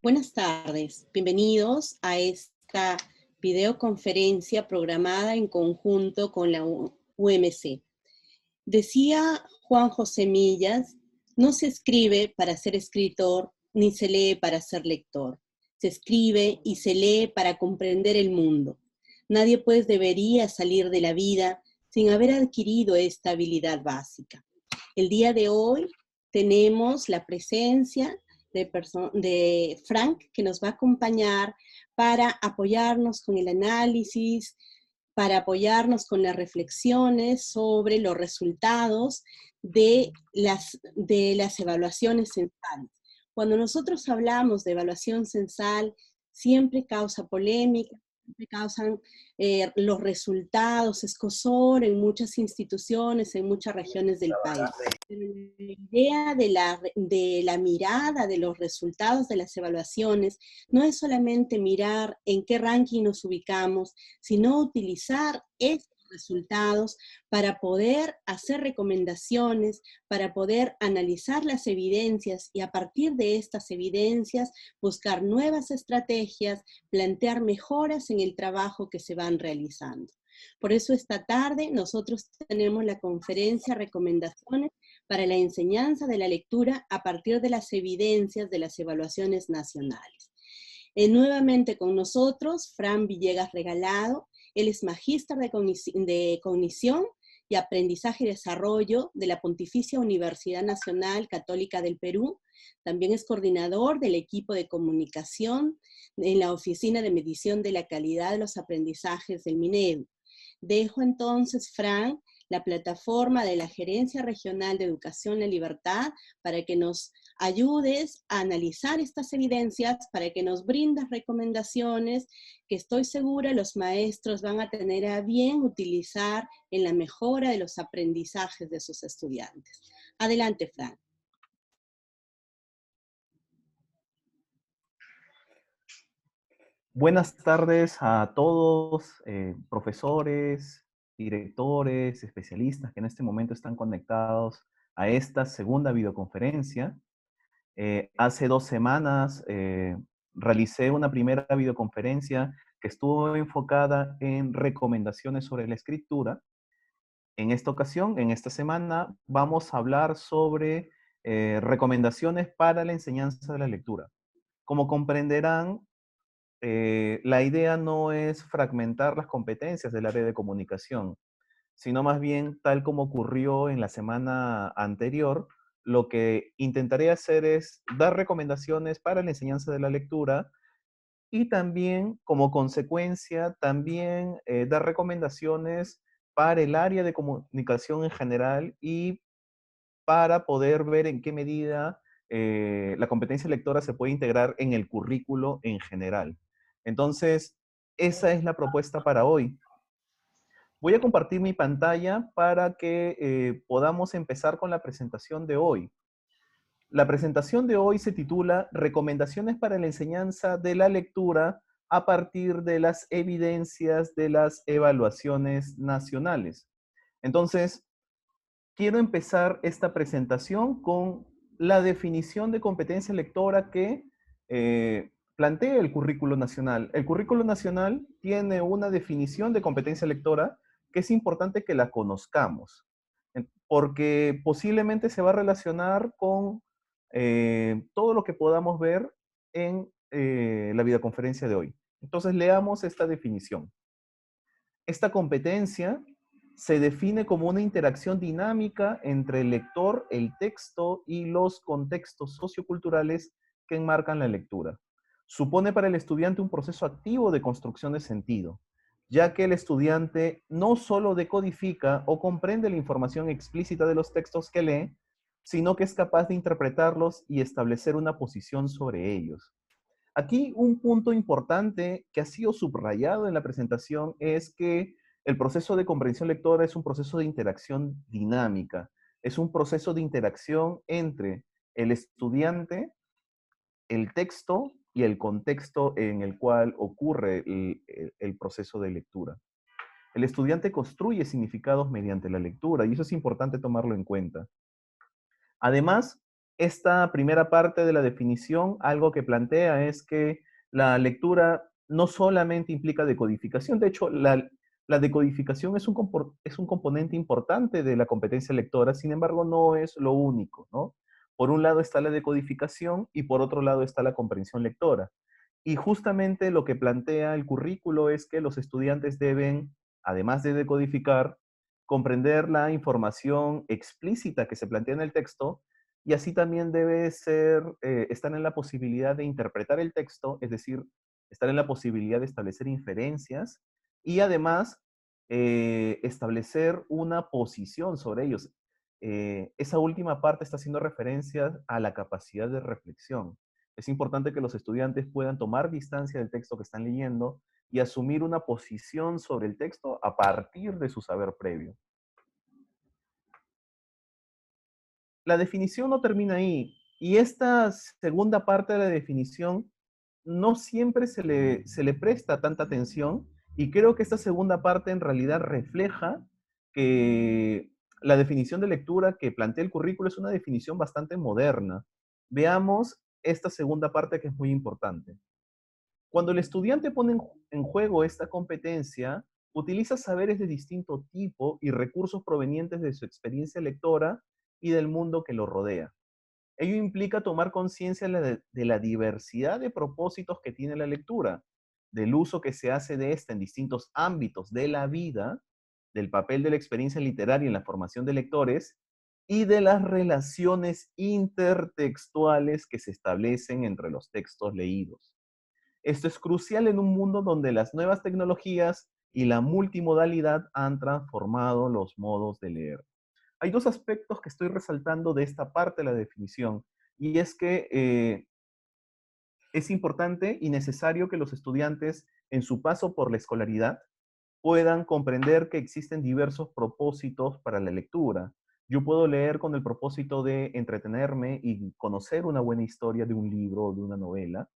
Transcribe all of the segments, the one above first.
Buenas tardes, bienvenidos a esta videoconferencia programada en conjunto con la UMC. Decía Juan José Millas, no se escribe para ser escritor, ni se lee para ser lector. Se escribe y se lee para comprender el mundo. Nadie pues debería salir de la vida sin haber adquirido esta habilidad básica. El día de hoy tenemos la presencia de Frank, que nos va a acompañar para apoyarnos con el análisis, para apoyarnos con las reflexiones sobre los resultados de las evaluaciones censales. Cuando nosotros hablamos de evaluación censal, siempre causa polémica, siempre causan los resultados, escozor en muchas instituciones, en muchas regiones del país. Pero la idea de la mirada de los resultados de las evaluaciones no es solamente mirar en qué ranking nos ubicamos, sino utilizar estos resultados para poder hacer recomendaciones, para poder analizar las evidencias y a partir de estas evidencias buscar nuevas estrategias, plantear mejoras en el trabajo que se van realizando. Por eso esta tarde nosotros tenemos la conferencia Recomendaciones para la enseñanza de la lectura a partir de las evidencias de las evaluaciones nacionales. Nuevamente con nosotros, Fran Villegas Regalado. Él es magíster de cognición y aprendizaje y desarrollo de la Pontificia Universidad Nacional Católica del Perú. También es coordinador del equipo de comunicación en la Oficina de Medición de la Calidad de los Aprendizajes del Minedu. Dejo entonces, Fran, la plataforma de la Gerencia Regional de Educación La Libertad para que nos ayudes a analizar estas evidencias, para que nos brindas recomendaciones que estoy segura los maestros van a tener a bien utilizar en la mejora de los aprendizajes de sus estudiantes. Adelante, Fran. Buenas tardes a todos, profesores, directores, especialistas que en este momento están conectados a esta segunda videoconferencia. Hace 2 semanas realicé una primera videoconferencia que estuvo enfocada en recomendaciones sobre la escritura. En esta ocasión, en esta semana, vamos a hablar sobre recomendaciones para la enseñanza de la lectura. Como comprenderán, la idea no es fragmentar las competencias del área de comunicación, sino más bien, tal como ocurrió en la semana anterior, lo que intentaré hacer es dar recomendaciones para la enseñanza de la lectura y también, como consecuencia, también dar recomendaciones para el área de comunicación en general y para poder ver en qué medida la competencia lectora se puede integrar en el currículo en general. Entonces, esa es la propuesta para hoy. Voy a compartir mi pantalla para que podamos empezar con la presentación de hoy. La presentación de hoy se titula Recomendaciones para la enseñanza de la lectura a partir de las evidencias de las evaluaciones nacionales. Entonces, quiero empezar esta presentación con la definición de competencia lectora que plantea el currículo nacional. El currículo nacional tiene una definición de competencia lectora que es importante que la conozcamos, porque posiblemente se va a relacionar con todo lo que podamos ver en la videoconferencia de hoy. Entonces leamos esta definición. Esta competencia se define como una interacción dinámica entre el lector, el texto y los contextos socioculturales que enmarcan la lectura. Supone para el estudiante un proceso activo de construcción de sentido, ya que el estudiante no solo decodifica o comprende la información explícita de los textos que lee, sino que es capaz de interpretarlos y establecer una posición sobre ellos. Aquí un punto importante que ha sido subrayado en la presentación es que el proceso de comprensión lectora es un proceso de interacción dinámica, es un proceso de interacción entre el estudiante, el texto y el contexto en el cual ocurre el proceso de lectura. El estudiante construye significados mediante la lectura y eso es importante tomarlo en cuenta. Además, esta primera parte de la definición, algo que plantea es que la lectura no solamente implica decodificación, de hecho, la decodificación es un componente importante de la competencia lectora, sin embargo, no es lo único, ¿no? Por un lado está la decodificación y por otro lado está la comprensión lectora. Y justamente lo que plantea el currículo es que los estudiantes deben, además de decodificar, comprender la información explícita que se plantea en el texto y así también debe ser, estar en la posibilidad de interpretar el texto, es decir, estar en la posibilidad de establecer inferencias y además establecer una posición sobre ellos. Esa última parte está haciendo referencia a la capacidad de reflexión. Es importante que los estudiantes puedan tomar distancia del texto que están leyendo y asumir una posición sobre el texto a partir de su saber previo. La definición no termina ahí. Y esta segunda parte de la definición no siempre se le presta tanta atención y creo que esta segunda parte en realidad refleja que la definición de lectura que plantea el currículo es una definición bastante moderna. Veamos esta segunda parte que es muy importante. Cuando el estudiante pone en juego esta competencia, utiliza saberes de distinto tipo y recursos provenientes de su experiencia lectora y del mundo que lo rodea. Ello implica tomar conciencia de la diversidad de propósitos que tiene la lectura, del uso que se hace de esta en distintos ámbitos de la vida, del papel de la experiencia literaria en la formación de lectores y de las relaciones intertextuales que se establecen entre los textos leídos. Esto es crucial en un mundo donde las nuevas tecnologías y la multimodalidad han transformado los modos de leer. Hay dos aspectos que estoy resaltando de esta parte de la definición, y es que es importante y necesario que los estudiantes, en su paso por la escolaridad, puedan comprender que existen diversos propósitos para la lectura. Yo puedo leer con el propósito de entretenerme y conocer una buena historia de un libro o de una novela,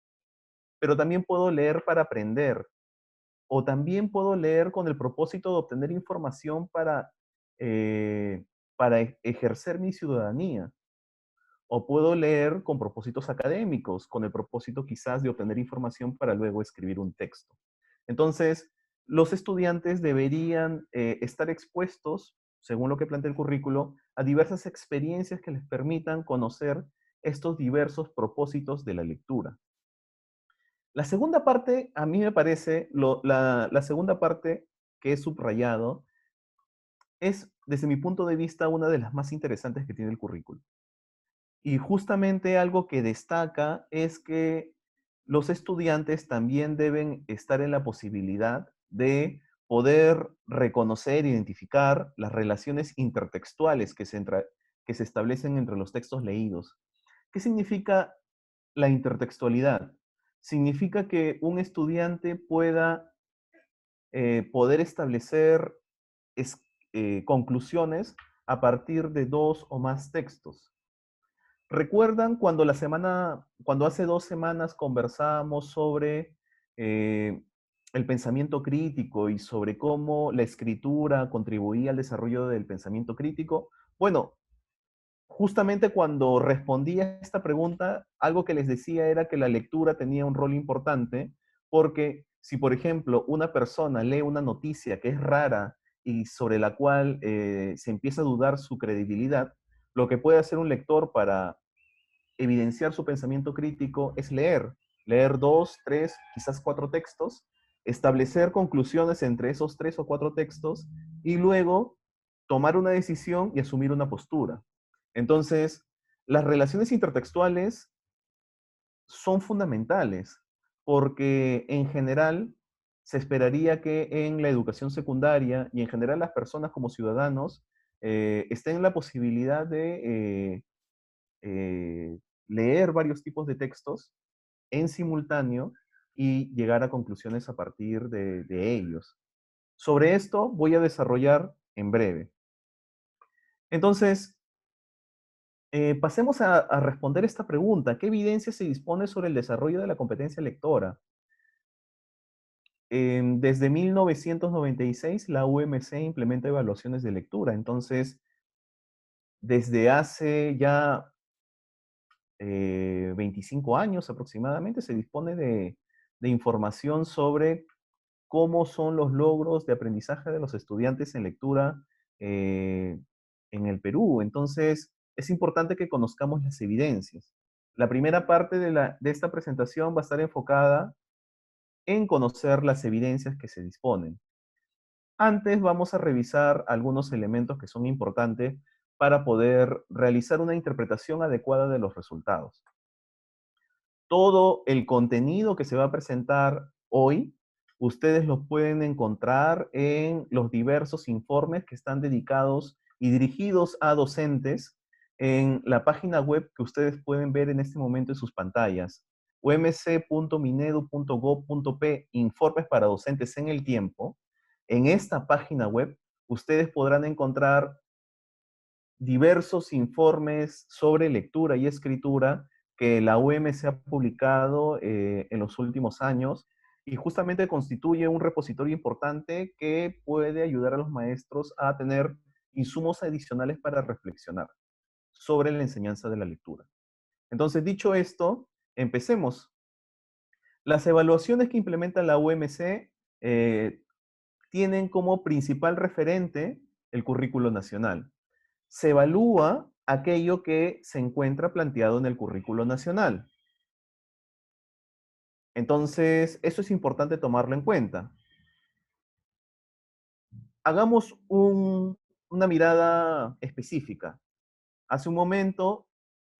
pero también puedo leer para aprender, o también puedo leer con el propósito de obtener información eh, para ejercer mi ciudadanía. O puedo leer con propósitos académicos, con el propósito quizás de obtener información para luego escribir un texto. Entonces, los estudiantes deberían estar expuestos, según lo que plantea el currículo, a diversas experiencias que les permitan conocer estos diversos propósitos de la lectura. La segunda parte, a mí me parece, la segunda parte que he subrayado, es, desde mi punto de vista, una de las más interesantes que tiene el currículo. Y justamente algo que destaca es que los estudiantes también deben estar en la posibilidad de poder reconocer, identificar las relaciones intertextuales que se establecen entre los textos leídos. ¿Qué significa la intertextualidad? Significa que un estudiante pueda poder establecer conclusiones a partir de dos o más textos. ¿Recuerdan cuando hace 2 semanas conversábamos sobre el pensamiento crítico y sobre cómo la escritura contribuía al desarrollo del pensamiento crítico? Bueno, justamente cuando respondí a esta pregunta, algo que les decía era que la lectura tenía un rol importante, porque si, por ejemplo, una persona lee una noticia que es rara y sobre la cual se empieza a dudar su credibilidad, lo que puede hacer un lector para evidenciar su pensamiento crítico es leer 2, 3, quizás 4 textos, establecer conclusiones entre esos 3 o 4 textos y luego tomar una decisión y asumir una postura. Entonces, las relaciones intertextuales son fundamentales porque en general se esperaría que en la educación secundaria y en general las personas como ciudadanos estén en la posibilidad de eh, leer varios tipos de textos en simultáneo y llegar a conclusiones a partir de ellos. Sobre esto voy a desarrollar en breve. Entonces, pasemos a responder esta pregunta. ¿Qué evidencia se dispone sobre el desarrollo de la competencia lectora? Desde 1996, la UMC implementa evaluaciones de lectura. Entonces, desde hace ya 25 años aproximadamente, se dispone de información sobre cómo son los logros de aprendizaje de los estudiantes en lectura eh, en el Perú. Entonces, es importante que conozcamos las evidencias. La primera parte de esta presentación va a estar enfocada en conocer las evidencias que se disponen. Antes vamos a revisar algunos elementos que son importantes para poder realizar una interpretación adecuada de los resultados. Todo el contenido que se va a presentar hoy, ustedes lo pueden encontrar en los diversos informes que están dedicados y dirigidos a docentes en la página web que ustedes pueden ver en este momento en sus pantallas, umc.minedu.gov.p, informes para docentes en el tiempo. En esta página web, ustedes podrán encontrar diversos informes sobre lectura y escritura que la UMC ha publicado en los últimos años y justamente constituye un repositorio importante que puede ayudar a los maestros a tener insumos adicionales para reflexionar sobre la enseñanza de la lectura. Entonces, dicho esto, empecemos. Las evaluaciones que implementa la UMC tienen como principal referente el currículo nacional. Se evalúa aquello que se encuentra planteado en el currículo nacional. Entonces, eso es importante tomarlo en cuenta. Hagamos una mirada específica. Hace un momento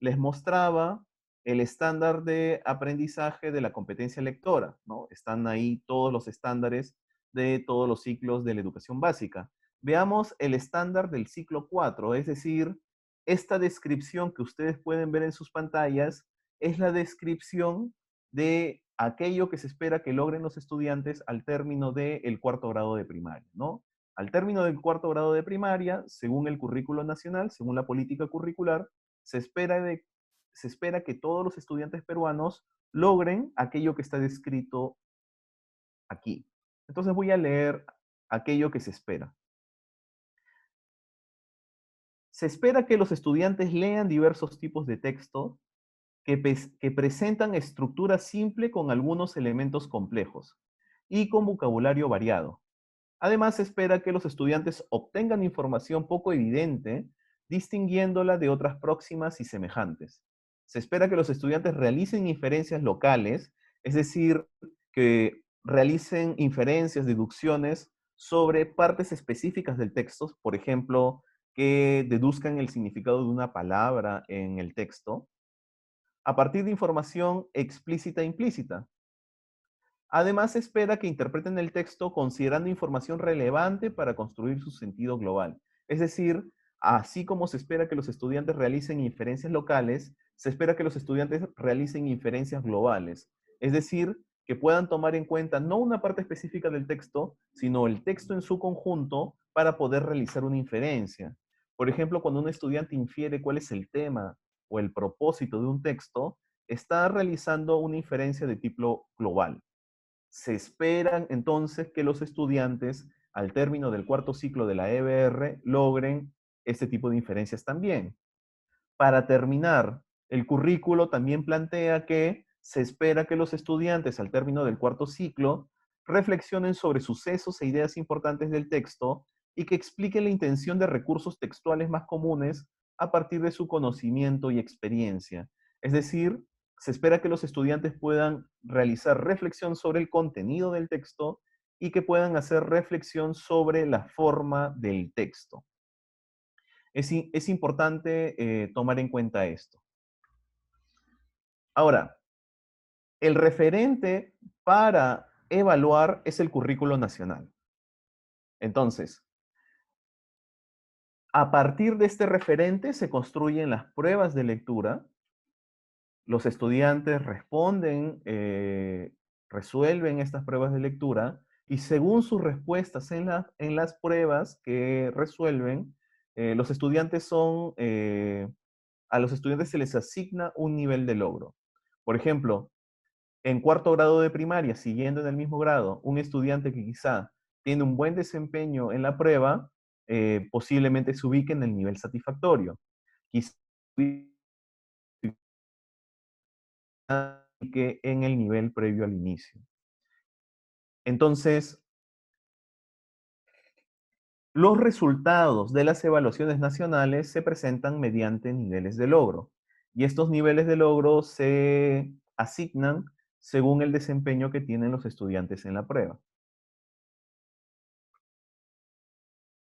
les mostraba el estándar de aprendizaje de la competencia lectora, ¿no? Están ahí todos los estándares de todos los ciclos de la educación básica. Veamos el estándar del ciclo 4, es decir, esta descripción que ustedes pueden ver en sus pantallas es la descripción de aquello que se espera que logren los estudiantes al término del cuarto grado de primaria, ¿no? Al término del cuarto grado de primaria, según el currículo nacional, según la política curricular, se espera que todos los estudiantes peruanos logren aquello que está descrito aquí. Entonces voy a leer aquello que se espera. Se espera que los estudiantes lean diversos tipos de texto que presentan estructura simple con algunos elementos complejos y con vocabulario variado. Además, se espera que los estudiantes obtengan información poco evidente, distinguiéndola de otras próximas y semejantes. Se espera que los estudiantes realicen inferencias locales, es decir, que realicen inferencias, deducciones sobre partes específicas del texto, por ejemplo, que deduzcan el significado de una palabra en el texto, a partir de información explícita e implícita. Además, se espera que interpreten el texto considerando información relevante para construir su sentido global. Es decir, así como se espera que los estudiantes realicen inferencias locales, se espera que los estudiantes realicen inferencias globales. Es decir, que puedan tomar en cuenta no una parte específica del texto, sino el texto en su conjunto para poder realizar una inferencia. Por ejemplo, cuando un estudiante infiere cuál es el tema o el propósito de un texto, está realizando una inferencia de tipo global. Se esperan entonces que los estudiantes, al término del cuarto ciclo de la EBR, logren este tipo de inferencias también. Para terminar, el currículo también plantea que se espera que los estudiantes, al término del cuarto ciclo, reflexionen sobre sucesos e ideas importantes del texto y que expliquen la intención de recursos textuales más comunes a partir de su conocimiento y experiencia. Es decir, se espera que los estudiantes puedan realizar reflexión sobre el contenido del texto y que puedan hacer reflexión sobre la forma del texto. Es importante tomar en cuenta esto. Ahora, el referente para evaluar es el currículo nacional. Entonces, a partir de este referente se construyen las pruebas de lectura. Los estudiantes responden, resuelven estas pruebas de lectura y según sus respuestas en las pruebas que resuelven, los estudiantes a los estudiantes se les asigna un nivel de logro. Por ejemplo, en cuarto grado de primaria, siguiendo en el mismo grado, un estudiante que quizá tiene un buen desempeño en la prueba, posiblemente se ubique en el nivel satisfactorio. Quizá que en el nivel previo al inicio. Entonces, los resultados de las evaluaciones nacionales se presentan mediante niveles de logro. Y estos niveles de logro se asignan según el desempeño que tienen los estudiantes en la prueba.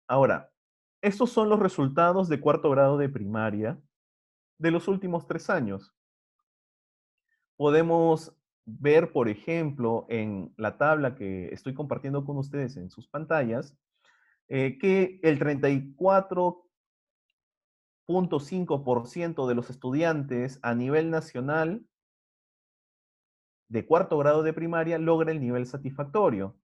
Ahora, estos son los resultados de cuarto grado de primaria de los últimos 3 años. Podemos ver, por ejemplo, en la tabla que estoy compartiendo con ustedes en sus pantallas, que el 34.5% de los estudiantes a nivel nacional de cuarto grado de primaria logra el nivel satisfactorio.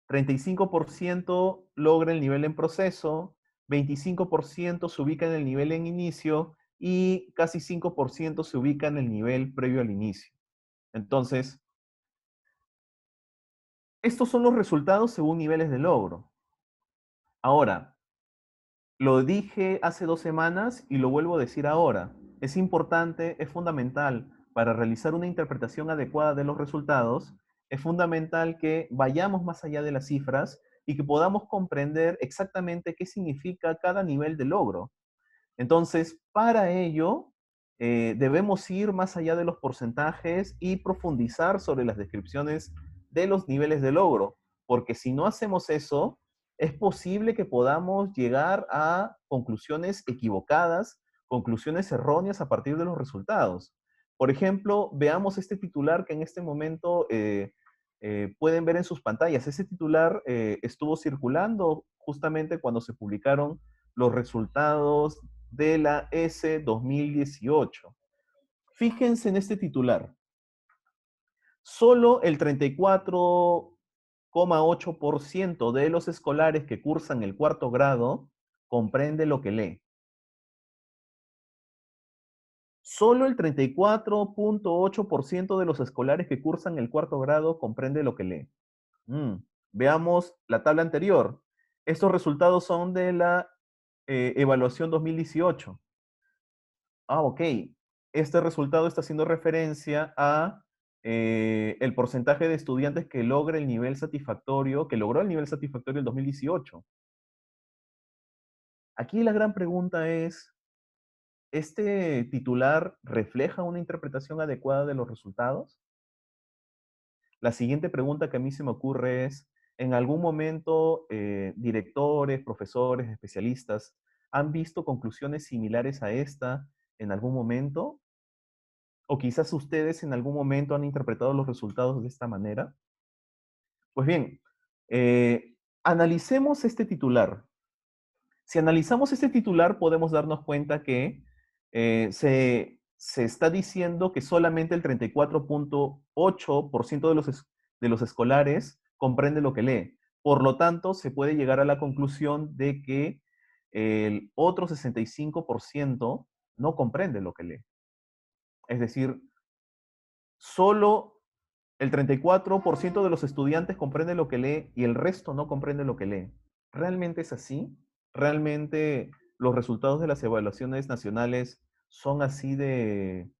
35% logra el nivel en proceso, 25% se ubica en el nivel en inicio y casi 5% se ubica en el nivel previo al inicio. Entonces, estos son los resultados según niveles de logro. Ahora, lo dije hace 2 semanas y lo vuelvo a decir ahora. Es importante, es fundamental para realizar una interpretación adecuada de los resultados, es fundamental que vayamos más allá de las cifras y que podamos comprender exactamente qué significa cada nivel de logro. Entonces, para ello, debemos ir más allá de los porcentajes y profundizar sobre las descripciones de los niveles de logro, porque si no hacemos eso, es posible que podamos llegar a conclusiones equivocadas, conclusiones erróneas a partir de los resultados. Por ejemplo, veamos este titular que en este momento pueden ver en sus pantallas. Ese titular estuvo circulando justamente cuando se publicaron los resultados de la S 2018. Fíjense en este titular. Solo el 34,8% de los escolares que cursan el cuarto grado comprende lo que lee. Solo el 34,8% de los escolares que cursan el cuarto grado comprende lo que lee. Veamos la tabla anterior. Estos resultados son de la evaluación 2018. Ok. Este resultado está haciendo referencia a el porcentaje de estudiantes que logra el nivel satisfactorio, que logró el nivel satisfactorio en 2018. Aquí la gran pregunta es, ¿este titular refleja una interpretación adecuada de los resultados? La siguiente pregunta que a mí se me ocurre es, ¿en algún momento directores, profesores, especialistas han visto conclusiones similares a esta en algún momento? ¿O quizás ustedes en algún momento han interpretado los resultados de esta manera? Pues bien, analicemos este titular. Si analizamos este titular, podemos darnos cuenta que se está diciendo que solamente el 34,8% de los escolares comprende lo que lee. Por lo tanto, se puede llegar a la conclusión de que el otro 65% no comprende lo que lee. Es decir, solo el 34% de los estudiantes comprende lo que lee y el resto no comprende lo que lee. ¿Realmente es así? ¿Realmente los resultados de las evaluaciones nacionales son así de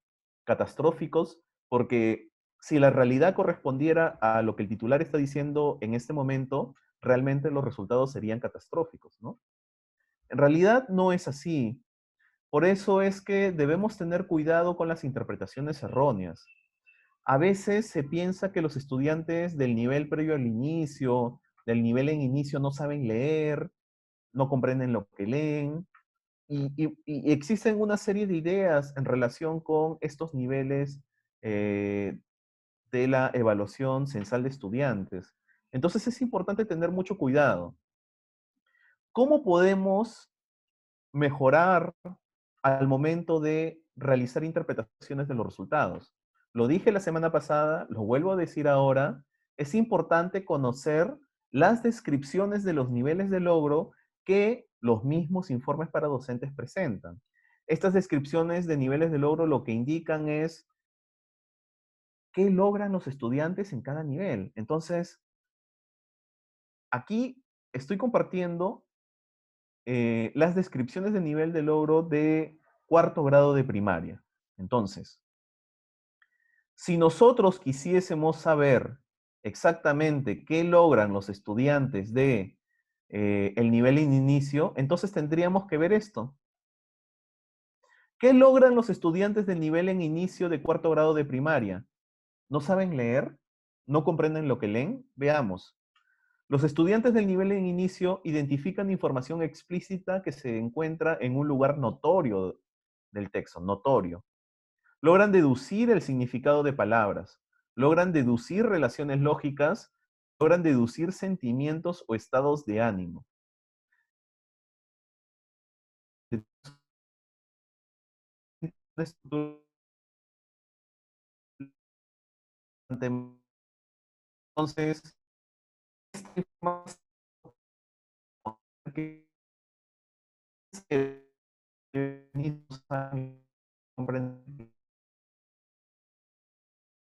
catastróficos? Porque si la realidad correspondiera a lo que el titular está diciendo en este momento, realmente los resultados serían catastróficos, ¿no? En realidad no es así. Por eso es que debemos tener cuidado con las interpretaciones erróneas. A veces se piensa que los estudiantes del nivel previo al inicio, del nivel en inicio, no saben leer, no comprenden lo que leen, y existen una serie de ideas en relación con estos niveles eh, de la evaluación censal de estudiantes. Entonces es importante tener mucho cuidado. ¿Cómo podemos mejorar al momento de realizar interpretaciones de los resultados? Lo dije la semana pasada, lo vuelvo a decir ahora, es importante conocer las descripciones de los niveles de logro que los mismos informes para docentes presentan. Estas descripciones de niveles de logro lo que indican es qué logran los estudiantes en cada nivel. Entonces, aquí estoy compartiendo las descripciones de nivel de logro de cuarto grado de primaria. Entonces, Si nosotros quisiésemos saber exactamente qué logran los estudiantes de el nivel en inicio, entonces tendríamos que ver esto. ¿Qué logran los estudiantes del nivel en inicio de cuarto grado de primaria? ¿No saben leer? ¿No comprenden lo que leen? Veamos. Los estudiantes del nivel en inicio identifican información explícita que se encuentra en un lugar notorio del texto, notorio. Logran deducir el significado de palabras, logran deducir relaciones lógicas, logran deducir sentimientos o estados de ánimo. Entonces,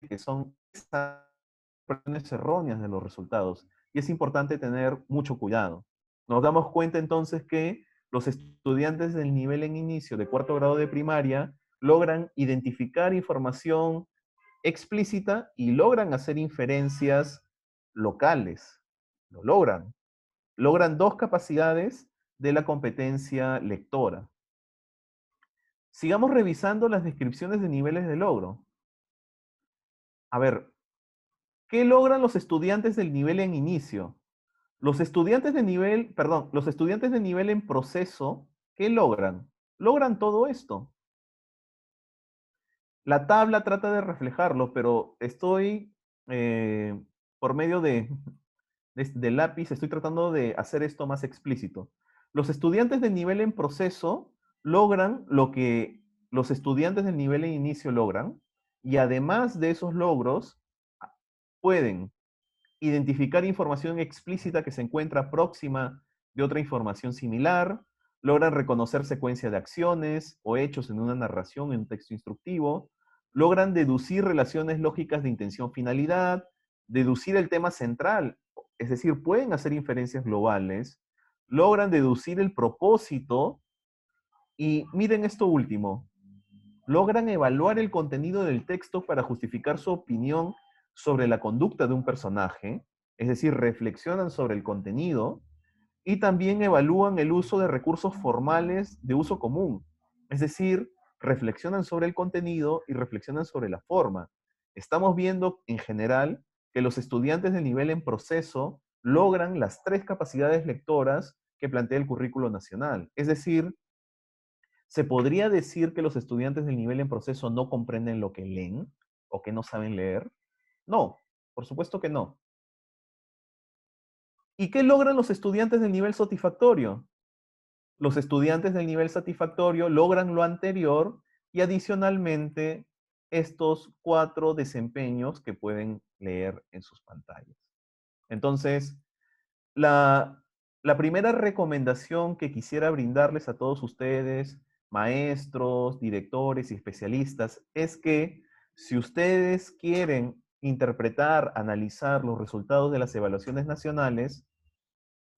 que son expresiones erróneas de los resultados. Y es importante tener mucho cuidado. Nos damos cuenta entonces que los estudiantes del nivel en inicio de cuarto grado de primaria logran identificar información explícita y logran hacer inferencias locales. Lo logran. Logran dos capacidades de la competencia lectora. Sigamos revisando las descripciones de niveles de logro. A ver, ¿qué logran los estudiantes del nivel en inicio? Los estudiantes de nivel, perdón, los estudiantes de nivel en proceso, ¿qué logran? Logran todo esto. La tabla trata de reflejarlo, pero estoy, por medio de lápiz, estoy tratando de hacer esto más explícito. Los estudiantes de nivel en proceso logran lo que los estudiantes del nivel en inicio logran, y además de esos logros, pueden identificar información explícita que se encuentra próxima de otra información similar, logran reconocer secuencia de acciones o hechos en una narración, en un texto instructivo, logran deducir relaciones lógicas de intención-finalidad, deducir el tema central, es decir, pueden hacer inferencias globales, logran deducir el propósito y miren esto último, logran evaluar el contenido del texto para justificar su opinión sobre la conducta de un personaje, es decir, reflexionan sobre el contenido y también evalúan el uso de recursos formales de uso común, es decir, reflexionan sobre el contenido y reflexionan sobre la forma. Estamos viendo en general que los estudiantes de nivel en proceso logran las tres capacidades lectoras que plantea el currículo nacional, es decir, ¿se podría decir que los estudiantes del nivel en proceso no comprenden lo que leen o que no saben leer? No, por supuesto que no. ¿Y qué logran los estudiantes del nivel satisfactorio? Los estudiantes del nivel satisfactorio logran lo anterior y adicionalmente estos cuatro desempeños que pueden leer en sus pantallas. Entonces, la primera recomendación que quisiera brindarles a todos ustedes, maestros, directores y especialistas, es que si ustedes quieren interpretar, analizar los resultados de las evaluaciones nacionales,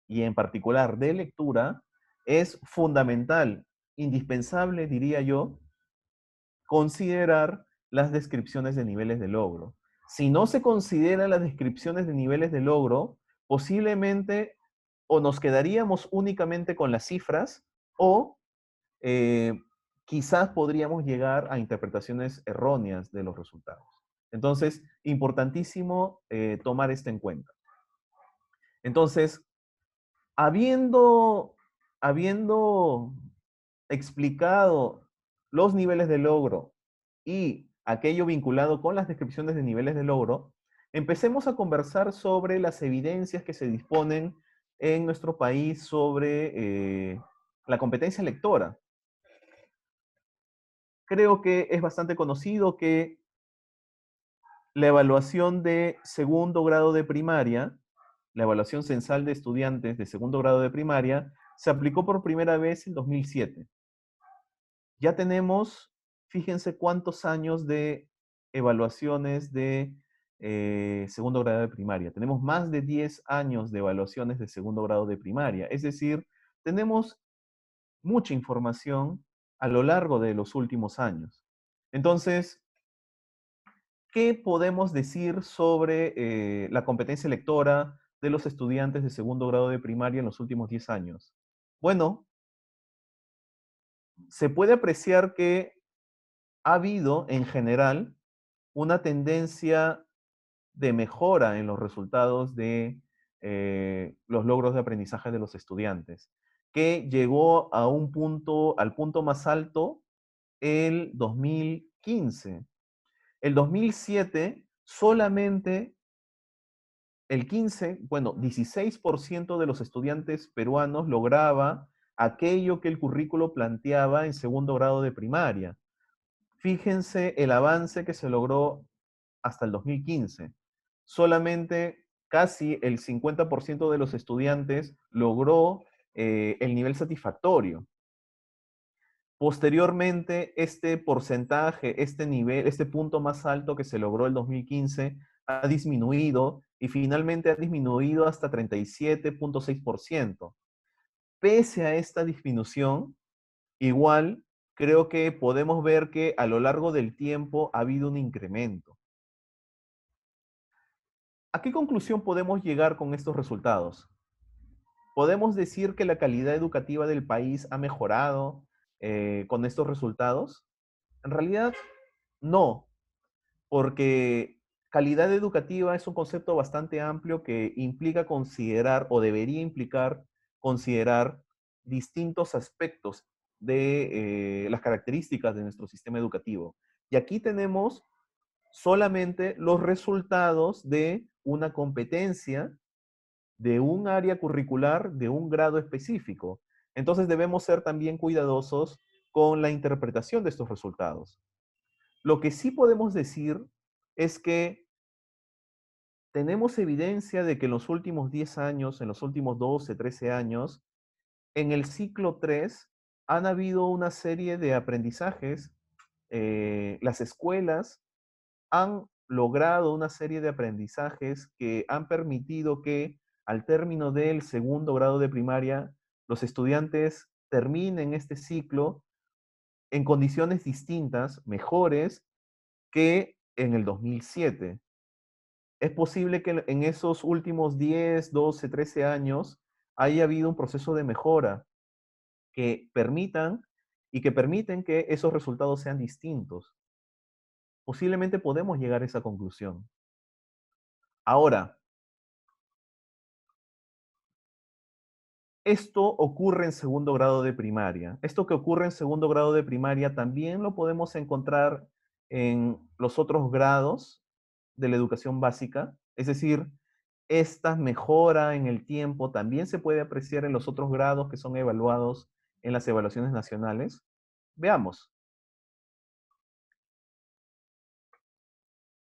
y en particular de lectura, es fundamental, indispensable, diría yo, considerar las descripciones de niveles de logro. Si no se consideran las descripciones de niveles de logro, posiblemente o nos quedaríamos únicamente con las cifras o eh, quizás podríamos llegar a interpretaciones erróneas de los resultados. Entonces, importantísimo tomar esto en cuenta. Entonces, habiendo explicado los niveles de logro y aquello vinculado con las descripciones de niveles de logro, empecemos a conversar sobre las evidencias que se disponen en nuestro país sobre la competencia lectora. Creo que es bastante conocido que la evaluación de segundo grado de primaria, la evaluación censal de estudiantes de segundo grado de primaria, se aplicó por primera vez en 2007. Ya tenemos, fíjense cuántos años de evaluaciones de segundo grado de primaria. Tenemos más de 10 años de evaluaciones de segundo grado de primaria. Es decir, tenemos mucha información a lo largo de los últimos años. Entonces, ¿qué podemos decir sobre la competencia lectora de los estudiantes de segundo grado de primaria en los últimos 10 años? Bueno, se puede apreciar que ha habido en general una tendencia de mejora en los resultados de los logros de aprendizaje de los estudiantes, que llegó a al punto más alto el 2015. El 2007 solamente el 16% de los estudiantes peruanos lograba aquello que el currículo planteaba en segundo grado de primaria. Fíjense el avance que se logró hasta el 2015. Solamente casi el 50% de los estudiantes logró el nivel satisfactorio. Posteriormente, este porcentaje, este nivel, este punto más alto que se logró el 2015 ha disminuido y finalmente ha disminuido hasta 37.6%. Pese a esta disminución, igual creo que podemos ver que a lo largo del tiempo ha habido un incremento. ¿A qué conclusión podemos llegar con estos resultados? ¿Podemos decir que la calidad educativa del país ha mejorado con estos resultados? En realidad, no, porque calidad educativa es un concepto bastante amplio que implica considerar o debería implicar considerar distintos aspectos de las características de nuestro sistema educativo. Y aquí tenemos solamente los resultados de una competencia, de un área curricular, de un grado específico. Entonces debemos ser también cuidadosos con la interpretación de estos resultados. Lo que sí podemos decir es que tenemos evidencia de que en los últimos 10 años, en los últimos 12, 13 años, en el ciclo 3 han habido una serie de aprendizajes. Las escuelas han logrado una serie de aprendizajes que han permitido que al término del segundo grado de primaria, los estudiantes terminen este ciclo en condiciones distintas, mejores que en el 2007. Es posible que en esos últimos 10, 12, 13 años haya habido un proceso de mejora que permitan y que permiten que esos resultados sean distintos. Posiblemente podemos llegar a esa conclusión. Ahora, esto ocurre en segundo grado de primaria. Esto que ocurre en segundo grado de primaria también lo podemos encontrar en los otros grados de la educación básica. Es decir, esta mejora en el tiempo también se puede apreciar en los otros grados que son evaluados en las evaluaciones nacionales. Veamos.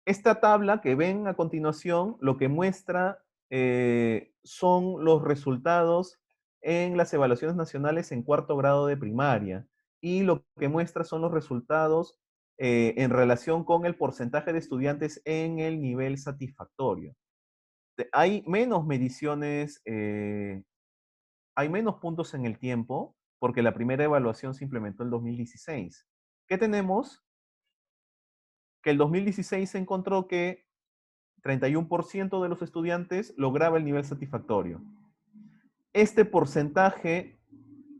Esta tabla que ven a continuación lo que muestra son los resultados en las evaluaciones nacionales en cuarto grado de primaria y lo que muestra son los resultados en relación con el porcentaje de estudiantes en el nivel satisfactorio. Hay menos mediciones, hay menos puntos en el tiempo porque la primera evaluación se implementó en 2016. ¿Qué tenemos? Que el 2016 se encontró que 31% de los estudiantes lograba el nivel satisfactorio. Este porcentaje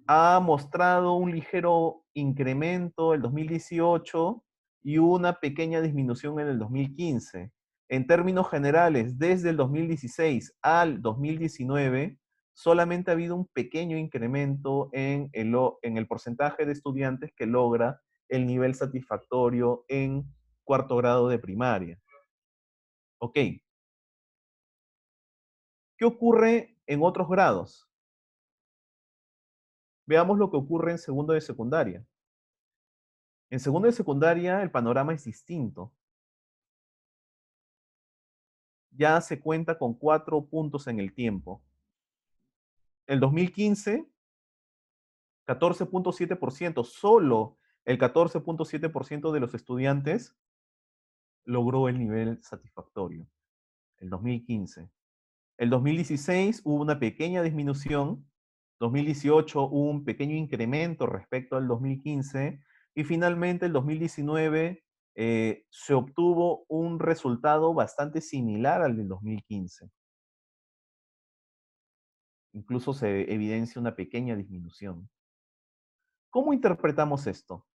ha mostrado un ligero incremento el 2018 y una pequeña disminución en el 2015. En términos generales, desde el 2016 al 2019, solamente ha habido un pequeño incremento en el porcentaje de estudiantes que logra el nivel satisfactorio en cuarto grado de primaria. Ok, ¿qué ocurre en otros grados? Veamos lo que ocurre en segundo de secundaria. En segundo de secundaria el panorama es distinto. Ya se cuenta con 4 puntos en el tiempo. El 2015, 14.7%, solo el 14.7% de los estudiantes logró el nivel satisfactorio. El 2015. El 2016 hubo una pequeña disminución, 2018 hubo un pequeño incremento respecto al 2015 y finalmente el 2019 se obtuvo un resultado bastante similar al del 2015. Incluso se evidencia una pequeña disminución. ¿Cómo interpretamos esto?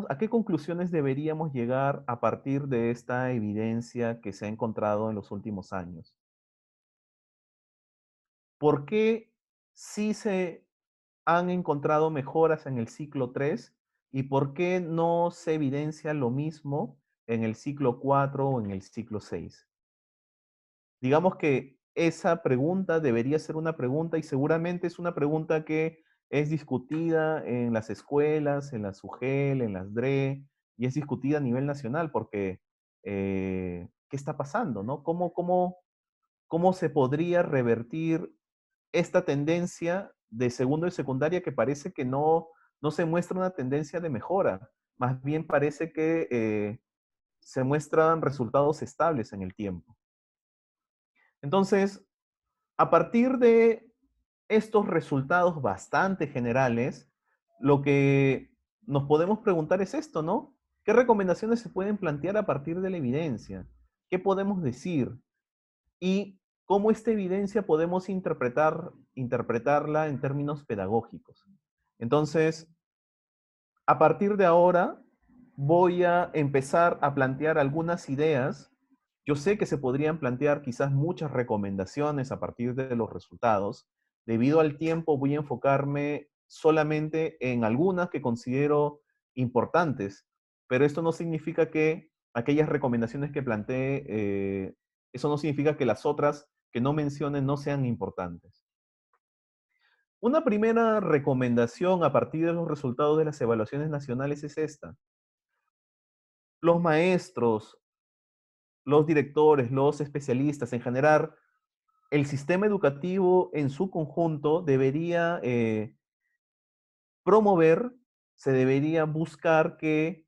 ¿A qué conclusiones deberíamos llegar a partir de esta evidencia que se ha encontrado en los últimos años? ¿Por qué sí se han encontrado mejoras en el ciclo 3 y por qué no se evidencia lo mismo en el ciclo 4 o en el ciclo 6? Digamos que esa pregunta debería ser una pregunta y seguramente es una pregunta que es discutida en las escuelas, en la SUGEL, en las DRE, y es discutida a nivel nacional porque ¿qué está pasando? ¿No? ¿Cómo se podría revertir esta tendencia de segundo y secundaria que parece que no se muestra una tendencia de mejora? Más bien parece que se muestran resultados estables en el tiempo. Entonces, a partir de estos resultados bastante generales, lo que nos podemos preguntar es esto, ¿no? ¿Qué recomendaciones se pueden plantear a partir de la evidencia? ¿Qué podemos decir? Y cómo esta evidencia podemos interpretarla en términos pedagógicos. Entonces, a partir de ahora, voy a empezar a plantear algunas ideas. Yo sé que se podrían plantear quizás muchas recomendaciones a partir de los resultados. Debido al tiempo, voy a enfocarme solamente en algunas que considero importantes, pero esto no significa que aquellas recomendaciones que planteé, eso no significa que las otras que no mencionen no sean importantes. Una primera recomendación a partir de los resultados de las evaluaciones nacionales es esta. Los maestros, los directores, los especialistas, en general, el sistema educativo en su conjunto debería promover, se debería buscar que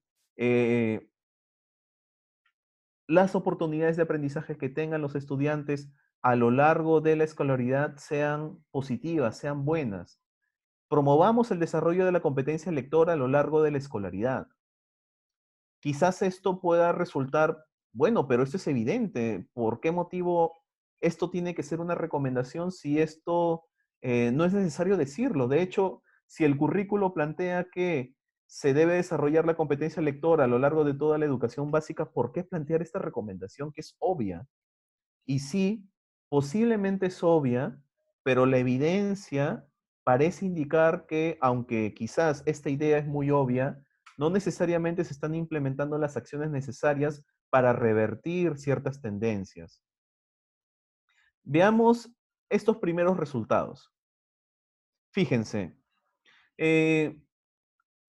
las oportunidades de aprendizaje que tengan los estudiantes a lo largo de la escolaridad sean positivas, sean buenas. Promovamos el desarrollo de la competencia lectora a lo largo de la escolaridad. Quizás esto pueda resultar, bueno, pero esto es evidente. ¿Por qué motivo esto tiene que ser una recomendación si esto no es necesario decirlo? De hecho, si el currículo plantea que se debe desarrollar la competencia lectora a lo largo de toda la educación básica, ¿por qué plantear esta recomendación que es obvia? Y sí, posiblemente es obvia, pero la evidencia parece indicar que, aunque quizás esta idea es muy obvia, no necesariamente se están implementando las acciones necesarias para revertir ciertas tendencias. Veamos estos primeros resultados. Fíjense, eh,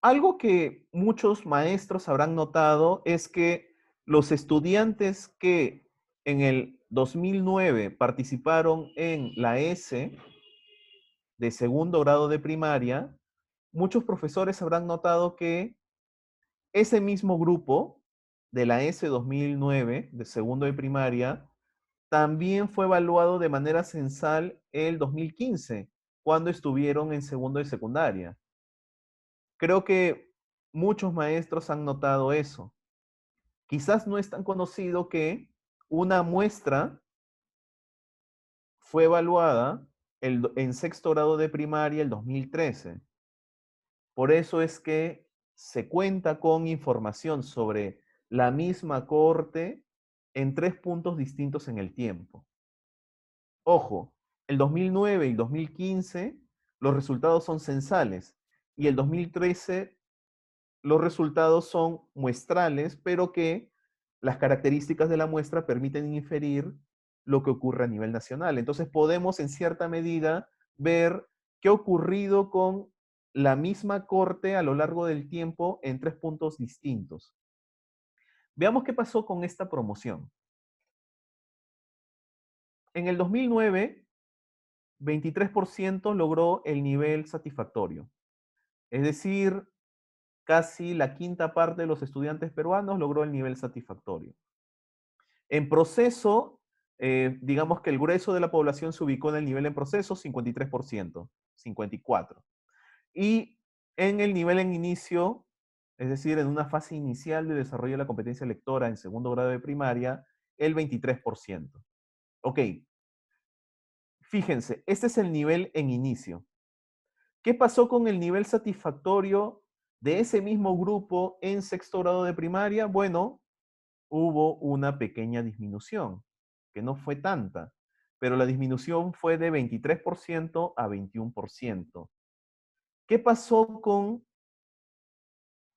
algo que muchos maestros habrán notado es que los estudiantes que en el 2009 participaron en la ESE de segundo grado de primaria, muchos profesores habrán notado que ese mismo grupo de la ESE 2009 de segundo de primaria también fue evaluado de manera censal el 2015, cuando estuvieron en segundo de secundaria. Creo que muchos maestros han notado eso. Quizás no es tan conocido que una muestra fue evaluada en sexto grado de primaria el 2013. Por eso es que se cuenta con información sobre la misma cohorte en 3 puntos distintos en el tiempo. Ojo, el 2009 y 2015 los resultados son censales y el 2013 los resultados son muestrales, pero que las características de la muestra permiten inferir lo que ocurre a nivel nacional. Entonces podemos en cierta medida ver qué ha ocurrido con la misma corte a lo largo del tiempo en 3 puntos distintos. Veamos qué pasó con esta promoción. En el 2009, 23% logró el nivel satisfactorio. Es decir, casi la quinta parte de los estudiantes peruanos logró el nivel satisfactorio. En proceso, digamos que el grueso de la población se ubicó en el nivel en proceso, 53%, 54%. Y en el nivel en inicio, es decir, en una fase inicial de desarrollo de la competencia lectora en segundo grado de primaria, el 23%. Ok, fíjense, este es el nivel en inicio. ¿Qué pasó con el nivel satisfactorio de ese mismo grupo en sexto grado de primaria? Bueno, hubo una pequeña disminución, que no fue tanta, pero la disminución fue de 23% a 21%. ¿Qué pasó con,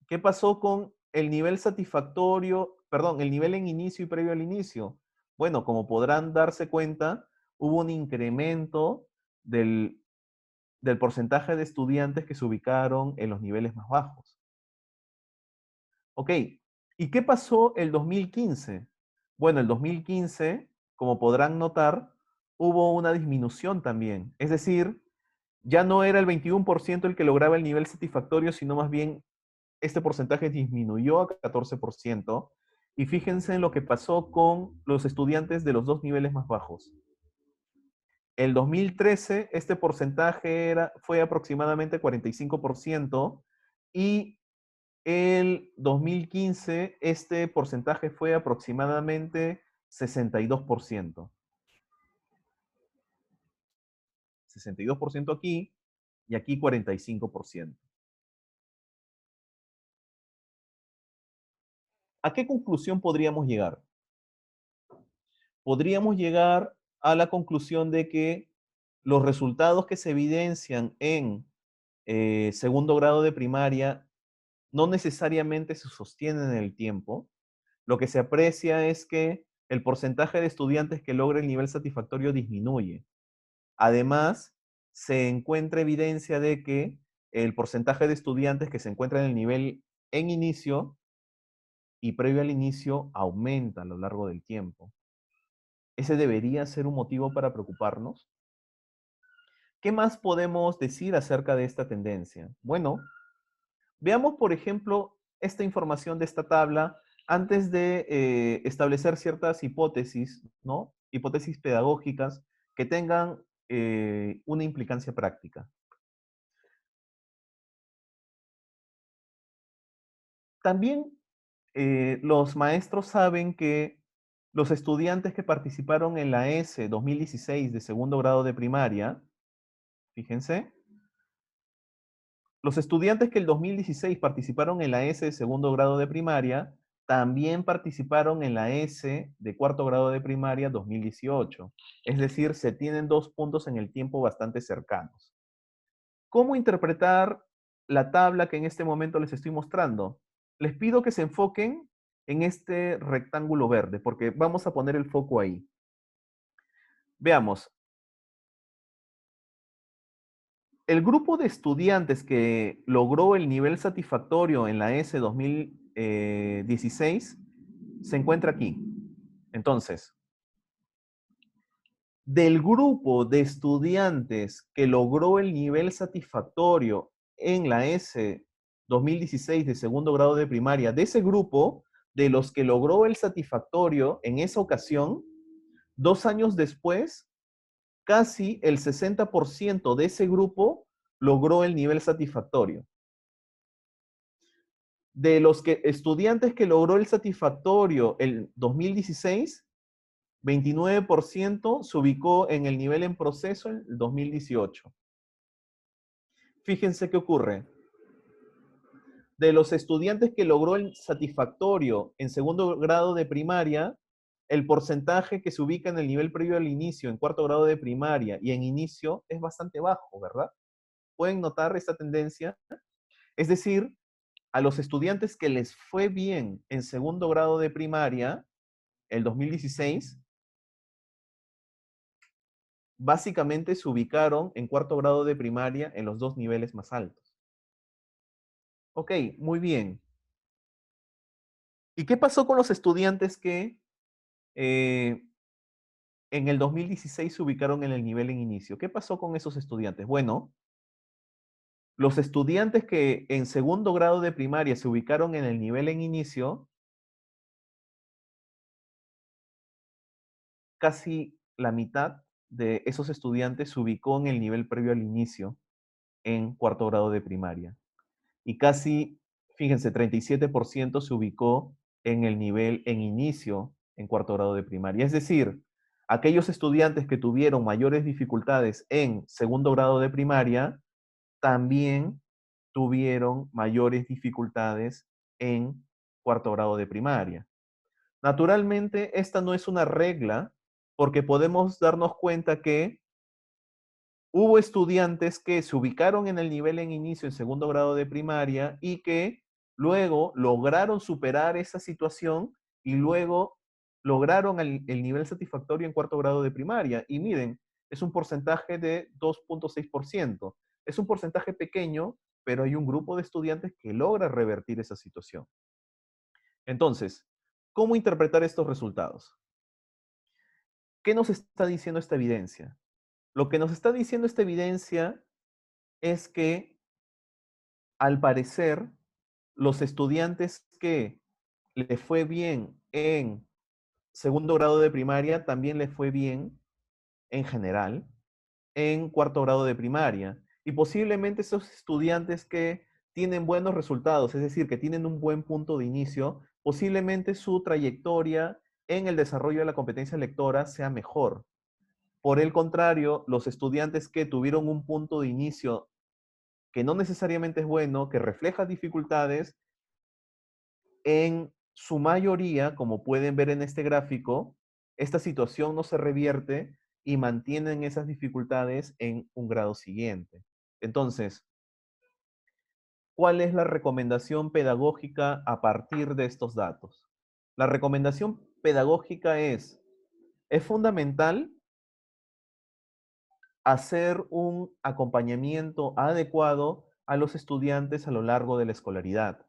¿Qué pasó con el nivel satisfactorio, perdón, el nivel en inicio y previo al inicio? Bueno, como podrán darse cuenta, hubo un incremento del porcentaje de estudiantes que se ubicaron en los niveles más bajos. Ok, ¿y qué pasó el 2015? Bueno, el 2015, como podrán notar, hubo una disminución también. Es decir, ya no era el 21% el que lograba el nivel satisfactorio, sino más bien este porcentaje disminuyó a 14%. Y fíjense en lo que pasó con los estudiantes de los dos niveles más bajos. El 2013, este porcentaje fue aproximadamente 45% y el 2015, este porcentaje fue aproximadamente 62%. 62% aquí y aquí 45%. ¿A qué conclusión podríamos llegar? Podríamos llegar a la conclusión de que los resultados que se evidencian en segundo grado de primaria no necesariamente se sostienen en el tiempo. Lo que se aprecia es que el porcentaje de estudiantes que logra el nivel satisfactorio disminuye. Además, se encuentra evidencia de que el porcentaje de estudiantes que se encuentran en el nivel en inicio y previo al inicio aumenta a lo largo del tiempo. ¿Ese debería ser un motivo para preocuparnos? ¿Qué más podemos decir acerca de esta tendencia? Bueno, veamos, por ejemplo, esta información de esta tabla antes de establecer ciertas hipótesis, ¿no? Hipótesis pedagógicas que tengan una implicancia práctica. También los maestros saben que los estudiantes que participaron en la ESE 2016 de segundo grado de primaria, fíjense, los estudiantes que el 2016 participaron en la ESE de segundo grado de primaria, también participaron en la ESE de cuarto grado de primaria 2018. Es decir, se tienen dos puntos en el tiempo bastante cercanos. ¿Cómo interpretar la tabla que en este momento les estoy mostrando? Les pido que se enfoquen en este rectángulo verde, porque vamos a poner el foco ahí. Veamos, el grupo de estudiantes que logró el nivel satisfactorio en la S 2016 se encuentra aquí. Entonces, del grupo de estudiantes que logró el nivel satisfactorio en la S 2016 de segundo grado de primaria, de ese grupo, de los que logró el satisfactorio en esa ocasión, 2 años después, casi el 60% de ese grupo logró el nivel satisfactorio. De los estudiantes que logró el satisfactorio el 2016, 29% se ubicó en el nivel en proceso en el 2018. Fíjense qué ocurre. De los estudiantes que logró el satisfactorio en segundo grado de primaria, el porcentaje que se ubica en el nivel previo al inicio, en cuarto grado de primaria y en inicio, es bastante bajo, ¿verdad? ¿Pueden notar esta tendencia? Es decir, a los estudiantes que les fue bien en segundo grado de primaria, el 2016, básicamente se ubicaron en cuarto grado de primaria en los dos niveles más altos. Ok, muy bien. ¿Y qué pasó con los estudiantes que eh, en el 2016 se ubicaron en el nivel en inicio? ¿Qué pasó con esos estudiantes? Bueno, los estudiantes que en segundo grado de primaria se ubicaron en el nivel en inicio, casi la mitad de esos estudiantes se ubicó en el nivel previo al inicio en cuarto grado de primaria. Y casi, fíjense, 37% se ubicó en el nivel en inicio en cuarto grado de primaria. Es decir, aquellos estudiantes que tuvieron mayores dificultades en segundo grado de primaria también tuvieron mayores dificultades en cuarto grado de primaria. Naturalmente, esta no es una regla porque podemos darnos cuenta que hubo estudiantes que se ubicaron en el nivel en inicio en segundo grado de primaria y que luego lograron superar esa situación y luego lograron el nivel satisfactorio en cuarto grado de primaria. Y miren, es un porcentaje de 2,6%. Es un porcentaje pequeño, pero hay un grupo de estudiantes que logra revertir esa situación. Entonces, ¿cómo interpretar estos resultados? ¿Qué nos está diciendo esta evidencia? Lo que nos está diciendo esta evidencia es que, al parecer, los estudiantes que les fue bien en segundo grado de primaria también les fue bien en general en cuarto grado de primaria. Y posiblemente esos estudiantes que tienen buenos resultados, es decir, que tienen un buen punto de inicio, posiblemente su trayectoria en el desarrollo de la competencia lectora sea mejor. Por el contrario, los estudiantes que tuvieron un punto de inicio que no necesariamente es bueno, que refleja dificultades, en su mayoría, como pueden ver en este gráfico, esta situación no se revierte y mantienen esas dificultades en un grado siguiente. Entonces, ¿cuál es la recomendación pedagógica a partir de estos datos? La recomendación pedagógica es fundamental hacer un acompañamiento adecuado a los estudiantes a lo largo de la escolaridad.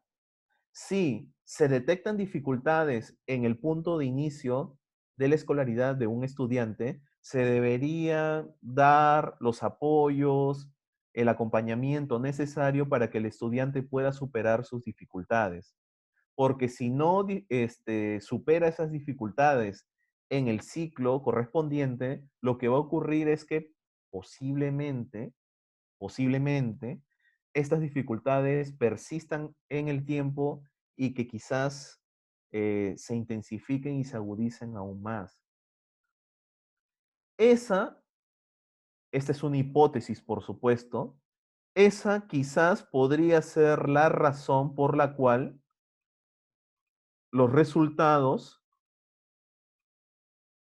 Si se detectan dificultades en el punto de inicio de la escolaridad de un estudiante, se debería dar los apoyos, el acompañamiento necesario para que el estudiante pueda superar sus dificultades. Porque si no supera esas dificultades en el ciclo correspondiente, lo que va a ocurrir es que posiblemente, estas dificultades persistan en el tiempo y que quizás se intensifiquen y se agudicen aún más. Esta es una hipótesis, por supuesto, esa quizás podría ser la razón por la cual los resultados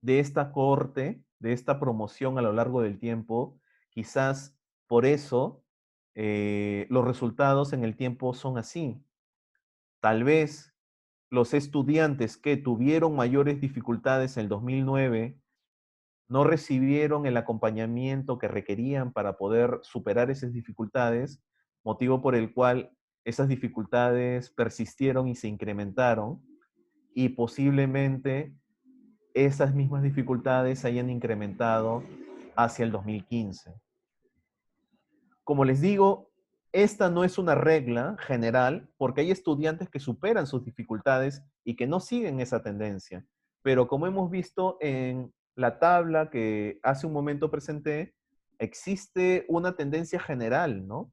de esta corte, de esta promoción a lo largo del tiempo, quizás por eso los resultados en el tiempo son así. Tal vez los estudiantes que tuvieron mayores dificultades en el 2009 no recibieron el acompañamiento que requerían para poder superar esas dificultades, motivo por el cual esas dificultades persistieron y se incrementaron, y posiblemente esas mismas dificultades se hayan incrementado hacia el 2015. Como les digo, esta no es una regla general porque hay estudiantes que superan sus dificultades y que no siguen esa tendencia. Pero como hemos visto en la tabla que hace un momento presenté, existe una tendencia general, ¿no?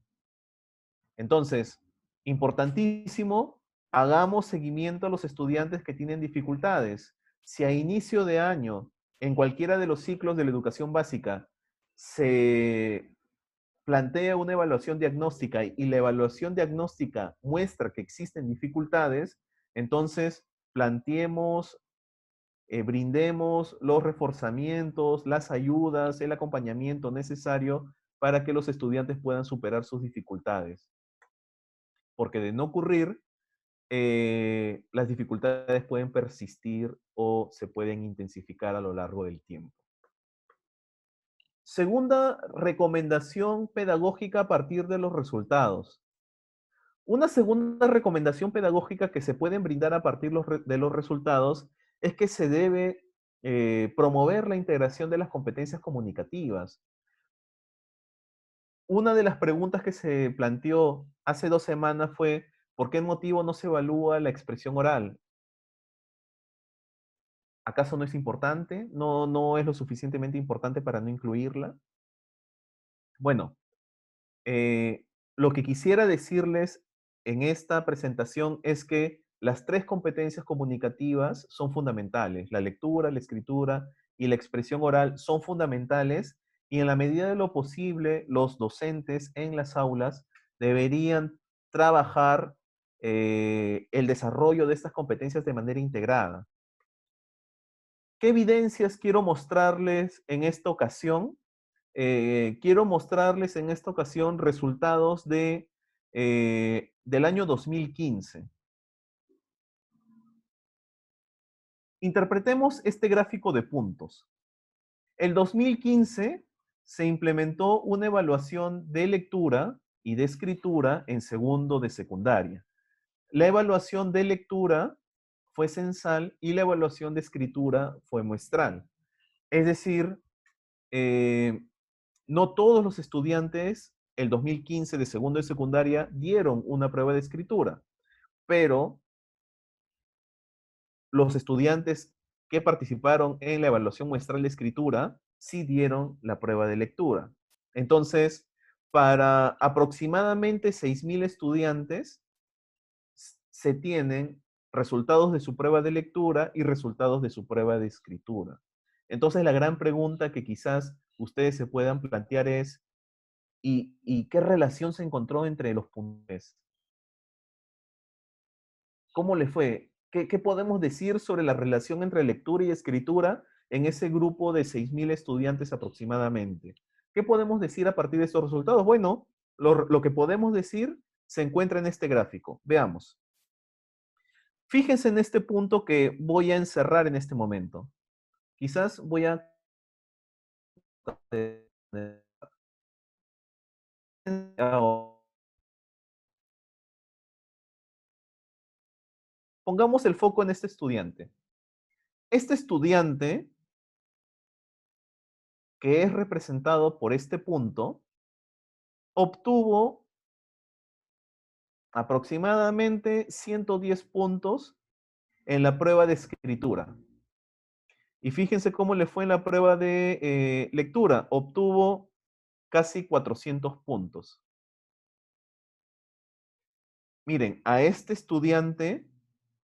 Entonces, importantísimo, hagamos seguimiento a los estudiantes que tienen dificultades. Si a inicio de año, en cualquiera de los ciclos de la educación básica, se plantea una evaluación diagnóstica y la evaluación diagnóstica muestra que existen dificultades, entonces planteemos, brindemos los reforzamientos, las ayudas, el acompañamiento necesario para que los estudiantes puedan superar sus dificultades. Porque de no ocurrir, las dificultades pueden persistir o se pueden intensificar a lo largo del tiempo. Segunda recomendación pedagógica a partir de los resultados. Una segunda recomendación pedagógica que se pueden brindar a partir de los resultados es que se debe promover la integración de las competencias comunicativas. Una de las preguntas que se planteó hace 2 semanas fue: ¿por qué motivo no se evalúa la expresión oral? ¿Acaso no es importante? ¿No es lo suficientemente importante para no incluirla? Bueno, lo que quisiera decirles en esta presentación es que las tres competencias comunicativas son fundamentales. La lectura, la escritura y la expresión oral son fundamentales y en la medida de lo posible los docentes en las aulas deberían trabajar el desarrollo de estas competencias de manera integrada. ¿Qué evidencias quiero mostrarles en esta ocasión? Quiero mostrarles en esta ocasión resultados del año 2015. Interpretemos este gráfico de puntos. El 2015 se implementó una evaluación de lectura y de escritura en segundo de secundaria. La evaluación de lectura fue censal y la evaluación de escritura fue muestral. Es decir, no todos los estudiantes el 2015 de segundo de secundaria dieron una prueba de escritura, pero los estudiantes que participaron en la evaluación muestral de escritura sí dieron la prueba de lectura. Entonces, para aproximadamente 6,000 estudiantes se tienen resultados de su prueba de lectura y resultados de su prueba de escritura. Entonces, la gran pregunta que quizás ustedes se puedan plantear es, ¿y qué relación se encontró entre los puntos? ¿Cómo le fue? ¿Qué podemos decir sobre la relación entre lectura y escritura en ese grupo de 6,000 estudiantes aproximadamente? ¿Qué podemos decir a partir de estos resultados? Bueno, lo que podemos decir se encuentra en este gráfico. Veamos. Fíjense en este punto que voy a encerrar en este momento. Quizás voy a... Pongamos el foco en este estudiante. Este estudiante, que es representado por este punto, obtuvo aproximadamente 110 puntos en la prueba de escritura. Y fíjense cómo le fue en la prueba de lectura. Obtuvo casi 400 puntos. Miren, a este estudiante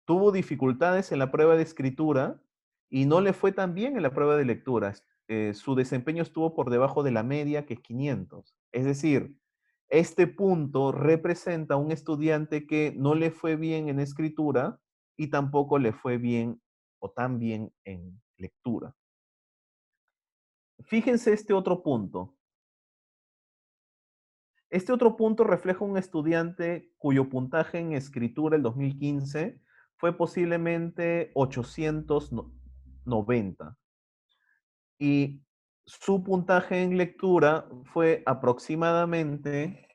tuvo dificultades en la prueba de escritura y no le fue tan bien en la prueba de lectura. Su desempeño estuvo por debajo de la media, que es 500. Es decir, este punto representa a un estudiante que no le fue bien en escritura y tampoco le fue bien o tan bien en lectura. Fíjense este otro punto. Este otro punto refleja un estudiante cuyo puntaje en escritura el 2015 fue posiblemente 890. Y su puntaje en lectura fue aproximadamente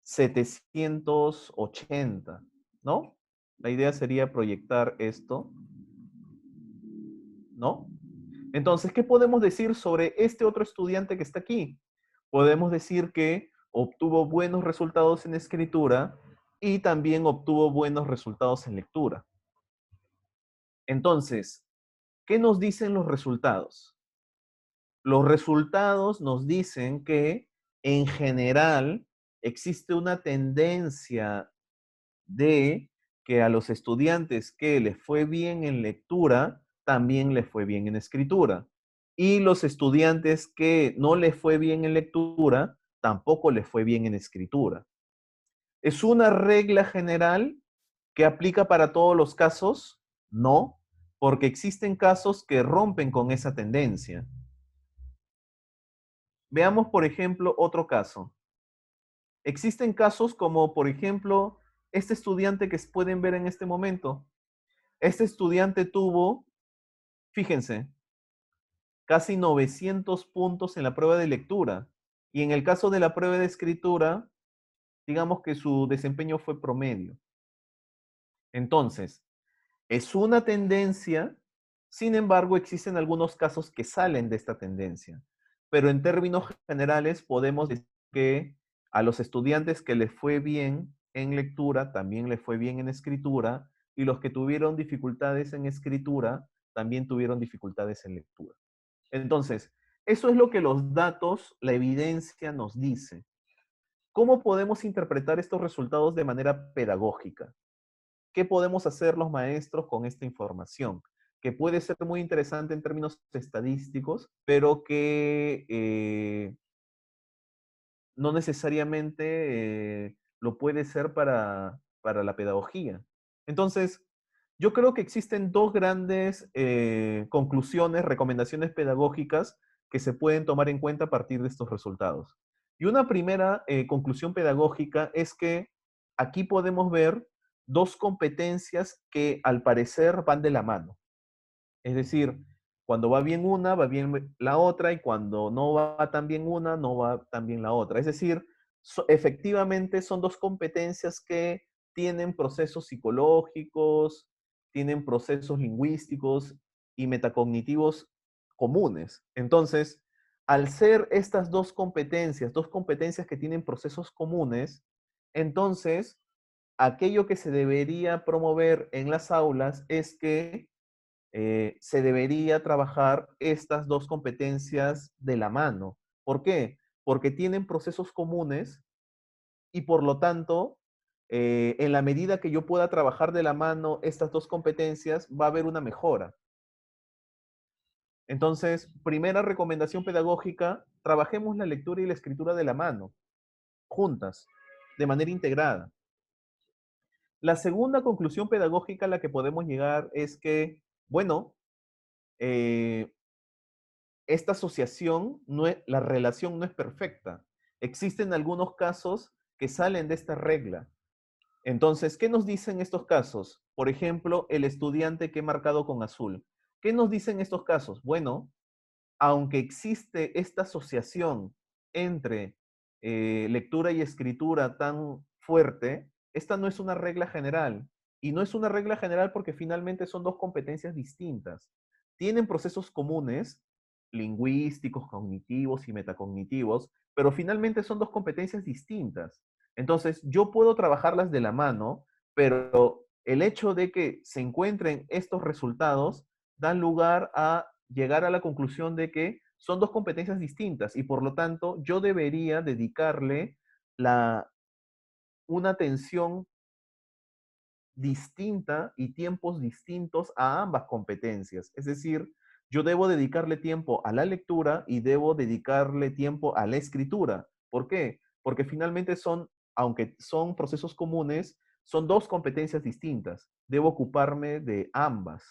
780, ¿no? La idea sería proyectar esto, ¿no? Entonces, ¿qué podemos decir sobre este otro estudiante que está aquí? Podemos decir que obtuvo buenos resultados en escritura y también obtuvo buenos resultados en lectura. Entonces, ¿qué nos dicen los resultados? Los resultados nos dicen que, en general, existe una tendencia de que a los estudiantes que les fue bien en lectura, también les fue bien en escritura. Y los estudiantes que no les fue bien en lectura, tampoco les fue bien en escritura. ¿Es una regla general que aplica para todos los casos? No, porque existen casos que rompen con esa tendencia. Veamos, por ejemplo, otro caso. Existen casos como, por ejemplo, este estudiante que pueden ver en este momento. Este estudiante tuvo, fíjense, casi 900 puntos en la prueba de lectura. Y en el caso de la prueba de escritura, digamos que su desempeño fue promedio. Entonces, es una tendencia, sin embargo, existen algunos casos que salen de esta tendencia. Pero en términos generales, podemos decir que a los estudiantes que les fue bien en lectura, también les fue bien en escritura, y los que tuvieron dificultades en escritura, también tuvieron dificultades en lectura. Entonces, eso es lo que los datos, la evidencia nos dice. ¿cómo podemos interpretar estos resultados de manera pedagógica? ¿Qué podemos hacer los maestros con esta información? Que puede ser muy interesante en términos estadísticos, pero que no necesariamente lo puede ser para la pedagogía. Entonces, yo creo que existen dos grandes conclusiones, recomendaciones pedagógicas que se pueden tomar en cuenta a partir de estos resultados. Y una primera conclusión pedagógica es que aquí podemos ver dos competencias que al parecer van de la mano. Es decir, cuando va bien una, va bien la otra, y cuando no va tan bien una, no va tan bien la otra. Es decir, efectivamente son dos competencias que tienen procesos psicológicos, tienen procesos lingüísticos y metacognitivos comunes. Entonces, al ser estas dos competencias que tienen procesos comunes, entonces aquello que se debería promover en las aulas es que se debería trabajar estas dos competencias de la mano. ¿Por qué? Porque tienen procesos comunes y por lo tanto, en la medida que yo pueda trabajar de la mano estas dos competencias, va a haber una mejora. Entonces, primera recomendación pedagógica, trabajemos la lectura y la escritura de la mano, juntas, de manera integrada. La segunda conclusión pedagógica a la que podemos llegar es que, bueno, eh, esta asociación, la relación no es perfecta. Existen algunos casos que salen de esta regla. Entonces, ¿qué nos dicen estos casos? Por ejemplo, el estudiante que he marcado con azul. ¿Qué nos dicen estos casos? Bueno, aunque existe esta asociación entre lectura y escritura tan fuerte, esta no es una regla general. Y no es una regla general porque finalmente son dos competencias distintas. Tienen procesos comunes, lingüísticos, cognitivos y metacognitivos, pero finalmente son dos competencias distintas. Entonces, yo puedo trabajarlas de la mano, pero el hecho de que se encuentren estos resultados dan lugar a llegar a la conclusión de que son dos competencias distintas y por lo tanto yo debería dedicarle una atención distinta y tiempos distintos a ambas competencias. Es decir, yo debo dedicarle tiempo a la lectura y debo dedicarle tiempo a la escritura. ¿Por qué? Porque finalmente son, aunque son procesos comunes, son dos competencias distintas. Debo ocuparme de ambas.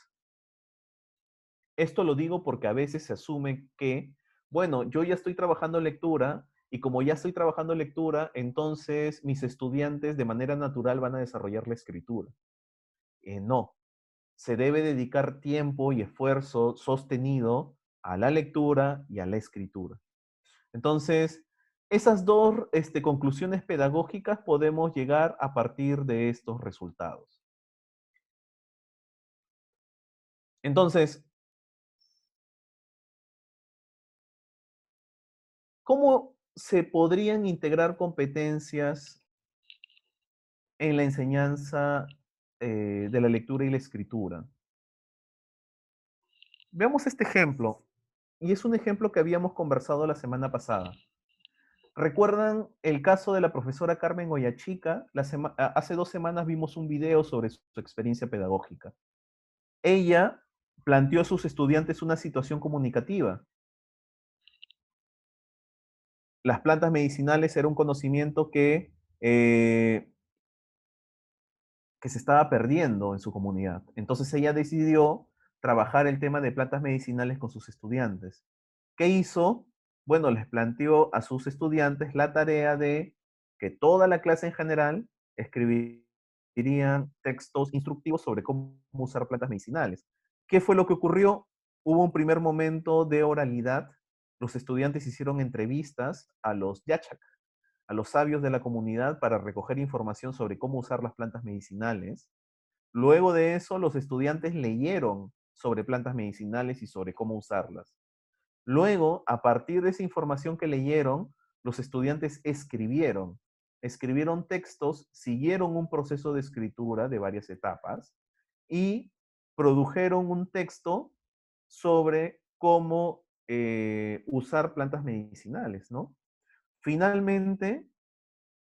Esto lo digo porque a veces se asume que, bueno, yo ya estoy trabajando lectura y como ya estoy trabajando lectura, entonces mis estudiantes de manera natural van a desarrollar la escritura. No, se debe dedicar tiempo y esfuerzo sostenido a la lectura y a la escritura. Entonces, esas dos conclusiones pedagógicas podemos llegar a partir de estos resultados. Entonces, ¿cómo se podrían integrar competencias en la enseñanza de la lectura y la escritura? Veamos este ejemplo, y es un ejemplo que habíamos conversado la semana pasada. ¿Recuerdan el caso de la profesora Carmen Goyachica? Hace 2 semanas vimos un video sobre su experiencia pedagógica. Ella planteó a sus estudiantes una situación comunicativa. Las plantas medicinales era un conocimiento que se estaba perdiendo en su comunidad. Entonces ella decidió trabajar el tema de plantas medicinales con sus estudiantes. ¿Qué hizo? Bueno, les planteó a sus estudiantes la tarea de que toda la clase en general escribirían textos instructivos sobre cómo usar plantas medicinales. ¿Qué fue lo que ocurrió? Hubo un primer momento de oralidad. Los estudiantes hicieron entrevistas a los yachak, a los sabios de la comunidad para recoger información sobre cómo usar las plantas medicinales. Luego de eso, los estudiantes leyeron sobre plantas medicinales y sobre cómo usarlas. Luego, a partir de esa información que leyeron, los estudiantes escribieron textos, siguieron un proceso de escritura de varias etapas y produjeron un texto sobre cómo usar plantas medicinales, ¿no? Finalmente,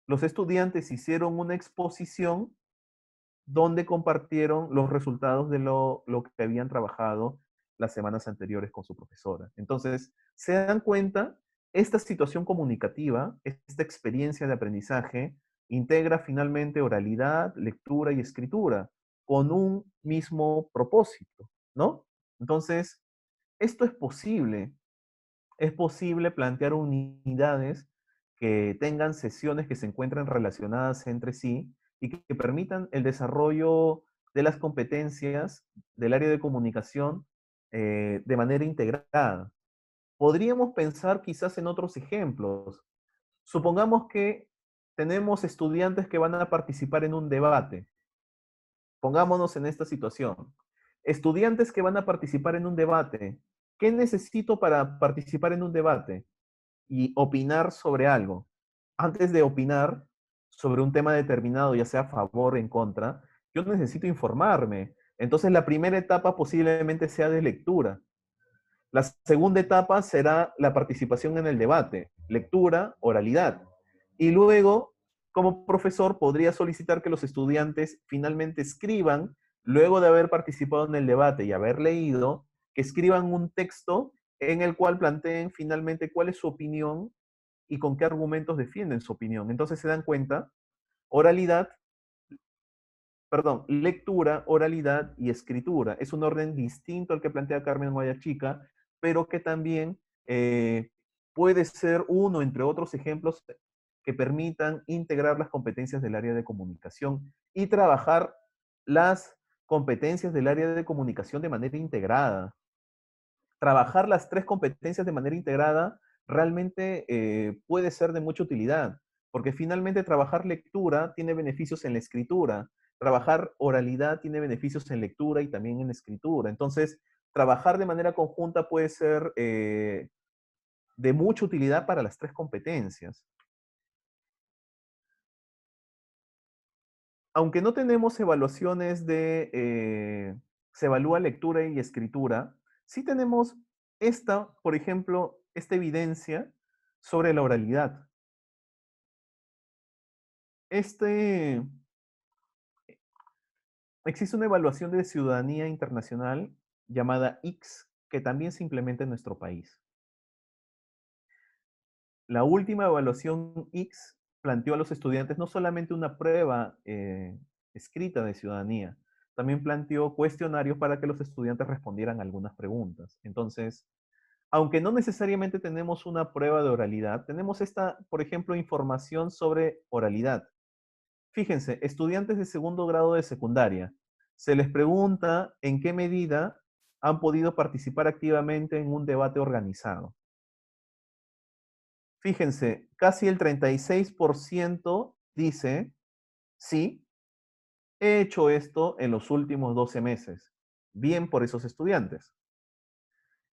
los estudiantes hicieron una exposición donde compartieron los resultados de lo que habían trabajado las semanas anteriores con su profesora. Entonces, se dan cuenta, esta situación comunicativa, esta experiencia de aprendizaje, integra finalmente oralidad, lectura y escritura con un mismo propósito, ¿no? Entonces, esto es posible plantear unidades que tengan sesiones que se encuentren relacionadas entre sí y que permitan el desarrollo de las competencias del área de comunicación de manera integrada. Podríamos pensar quizás en otros ejemplos. Supongamos que tenemos estudiantes que van a participar en un debate. Pongámonos en esta situación. Estudiantes que van a participar en un debate. ¿Qué necesito para participar en un debate y opinar sobre algo? Antes de opinar sobre un tema determinado, ya sea a favor o en contra, yo necesito informarme. Entonces, la primera etapa posiblemente sea de lectura. La segunda etapa será la participación en el debate, lectura, oralidad. Y luego, como profesor, podría solicitar que los estudiantes finalmente escriban, luego de haber participado en el debate y haber leído, que escriban un texto en el cual planteen finalmente cuál es su opinión y con qué argumentos defienden su opinión. Entonces se dan cuenta, oralidad, perdón, lectura, oralidad y escritura. Es un orden distinto al que plantea Carmen Guayachica, pero que también puede ser uno, entre otros ejemplos, que permitan integrar las competencias del área de comunicación y trabajar las competencias del área de comunicación de manera integrada. Trabajar las tres competencias de manera integrada realmente puede ser de mucha utilidad, porque finalmente trabajar lectura tiene beneficios en la escritura, trabajar oralidad tiene beneficios en lectura y también en escritura. Entonces, trabajar de manera conjunta puede ser de mucha utilidad para las tres competencias. Aunque no tenemos evaluaciones de, se evalúa lectura y escritura, sí tenemos esta, por ejemplo, esta evidencia sobre la oralidad. Este, existe una evaluación de ciudadanía internacional llamada ICS, que también se implementa en nuestro país. La última evaluación X planteó a los estudiantes no solamente una prueba escrita de ciudadanía, también planteó cuestionarios para que los estudiantes respondieran algunas preguntas. Entonces, aunque no necesariamente tenemos una prueba de oralidad, tenemos esta, por ejemplo, información sobre oralidad. Fíjense, estudiantes de segundo grado de secundaria, se les pregunta en qué medida han podido participar activamente en un debate organizado. Fíjense, casi el 36% dice, sí, he hecho esto en los últimos 12 meses. Bien por esos estudiantes.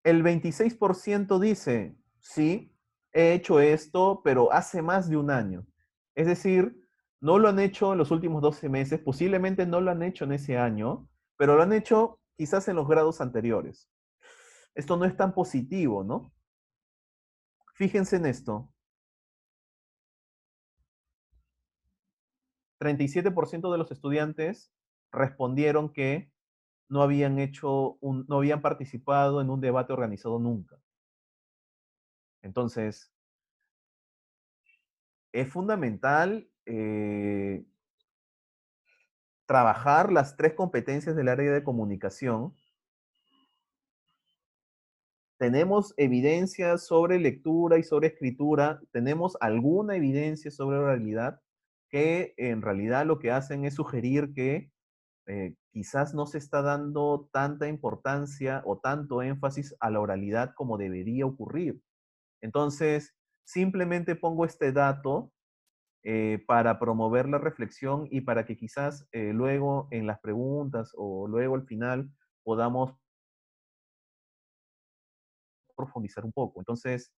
El 26% dice, sí, he hecho esto, pero hace más de un año. Es decir, no lo han hecho en los últimos 12 meses, posiblemente no lo han hecho en ese año, pero lo han hecho quizás en los grados anteriores. Esto no es tan positivo, ¿no? Fíjense en esto. 37% de los estudiantes respondieron que no habían participado en un debate organizado nunca. Entonces, es fundamental trabajar las tres competencias del área de comunicación. Tenemos evidencia sobre lectura y sobre escritura, tenemos alguna evidencia sobre oralidad que en realidad lo que hacen es sugerir que quizás no se está dando tanta importancia o tanto énfasis a la oralidad como debería ocurrir. Entonces, simplemente pongo este dato para promover la reflexión y para que quizás luego en las preguntas o luego al final podamos profundizar un poco. Entonces,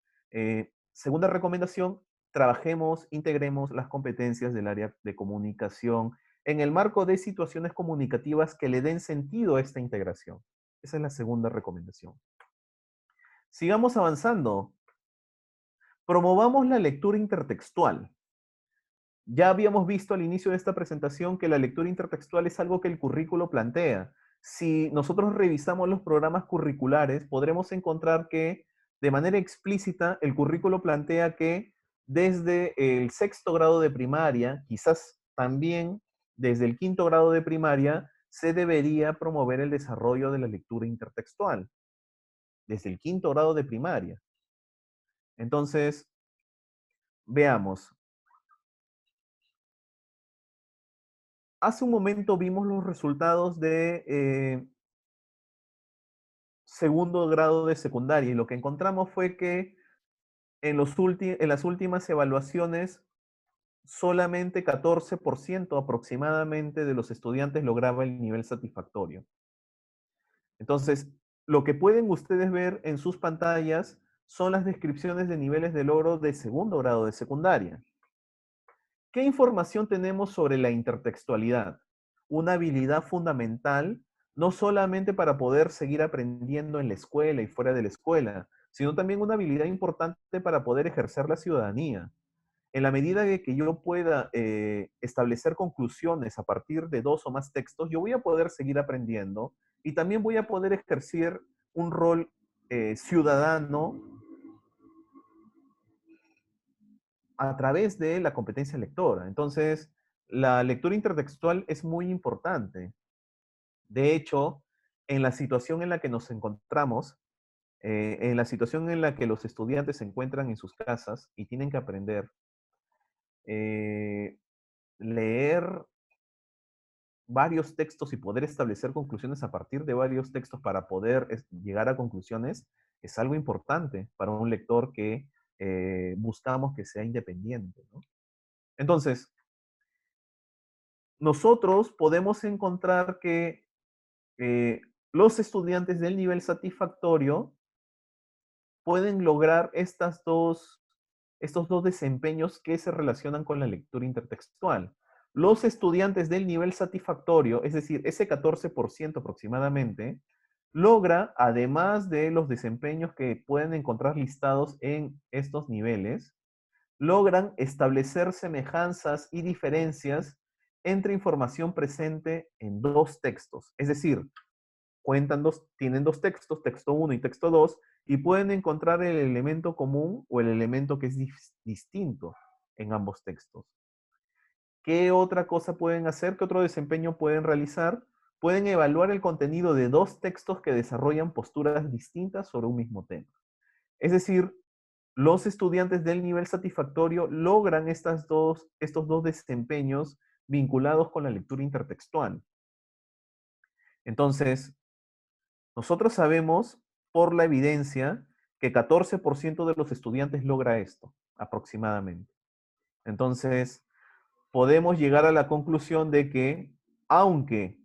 segunda recomendación, trabajemos, integremos las competencias del área de comunicación en el marco de situaciones comunicativas que le den sentido a esta integración. Esa es la segunda recomendación. Sigamos avanzando. Promovamos la lectura intertextual. Ya habíamos visto al inicio de esta presentación que la lectura intertextual es algo que el currículo plantea. Si nosotros revisamos los programas curriculares, podremos encontrar que de manera explícita el currículo plantea que desde el sexto grado de primaria, quizás también desde el quinto grado de primaria, se debería promover el desarrollo de la lectura intertextual, desde el quinto grado de primaria. Entonces, veamos. Hace un momento vimos los resultados de segundo grado de secundaria y lo que encontramos fue que en las últimas evaluaciones solamente 14% aproximadamente de los estudiantes lograba el nivel satisfactorio. Entonces, lo que pueden ustedes ver en sus pantallas son las descripciones de niveles de logro de segundo grado de secundaria. ¿Qué información tenemos sobre la intertextualidad? Una habilidad fundamental, no solamente para poder seguir aprendiendo en la escuela y fuera de la escuela, sino también una habilidad importante para poder ejercer la ciudadanía. En la medida de que yo pueda establecer conclusiones a partir de dos o más textos, yo voy a poder seguir aprendiendo y también voy a poder ejercer un rol ciudadano a través de la competencia lectora. Entonces, la lectura intertextual es muy importante. De hecho, en la situación en la que nos encontramos, en la situación en la que los estudiantes se encuentran en sus casas y tienen que aprender, eh, leer varios textos y poder establecer conclusiones a partir de varios textos para poder llegar a conclusiones es algo importante para un lector que buscamos que sea independiente, ¿no? Entonces, nosotros podemos encontrar que los estudiantes del nivel satisfactorio pueden lograr estos dos desempeños que se relacionan con la lectura intertextual. Los estudiantes del nivel satisfactorio, es decir, ese 14% aproximadamente, logra, además de los desempeños que pueden encontrar listados en estos niveles, logran establecer semejanzas y diferencias entre información presente en dos textos. Es decir, tienen dos textos, texto 1 y texto 2, y pueden encontrar el elemento común o el elemento que es distinto en ambos textos. ¿Qué otra cosa pueden hacer? ¿Qué otro desempeño pueden realizar? Pueden evaluar el contenido de dos textos que desarrollan posturas distintas sobre un mismo tema. Es decir, los estudiantes del nivel satisfactorio logran estos dos desempeños vinculados con la lectura intertextual. Entonces, nosotros sabemos por la evidencia que 14% de los estudiantes logra esto, aproximadamente. Entonces, podemos llegar a la conclusión de que, aunque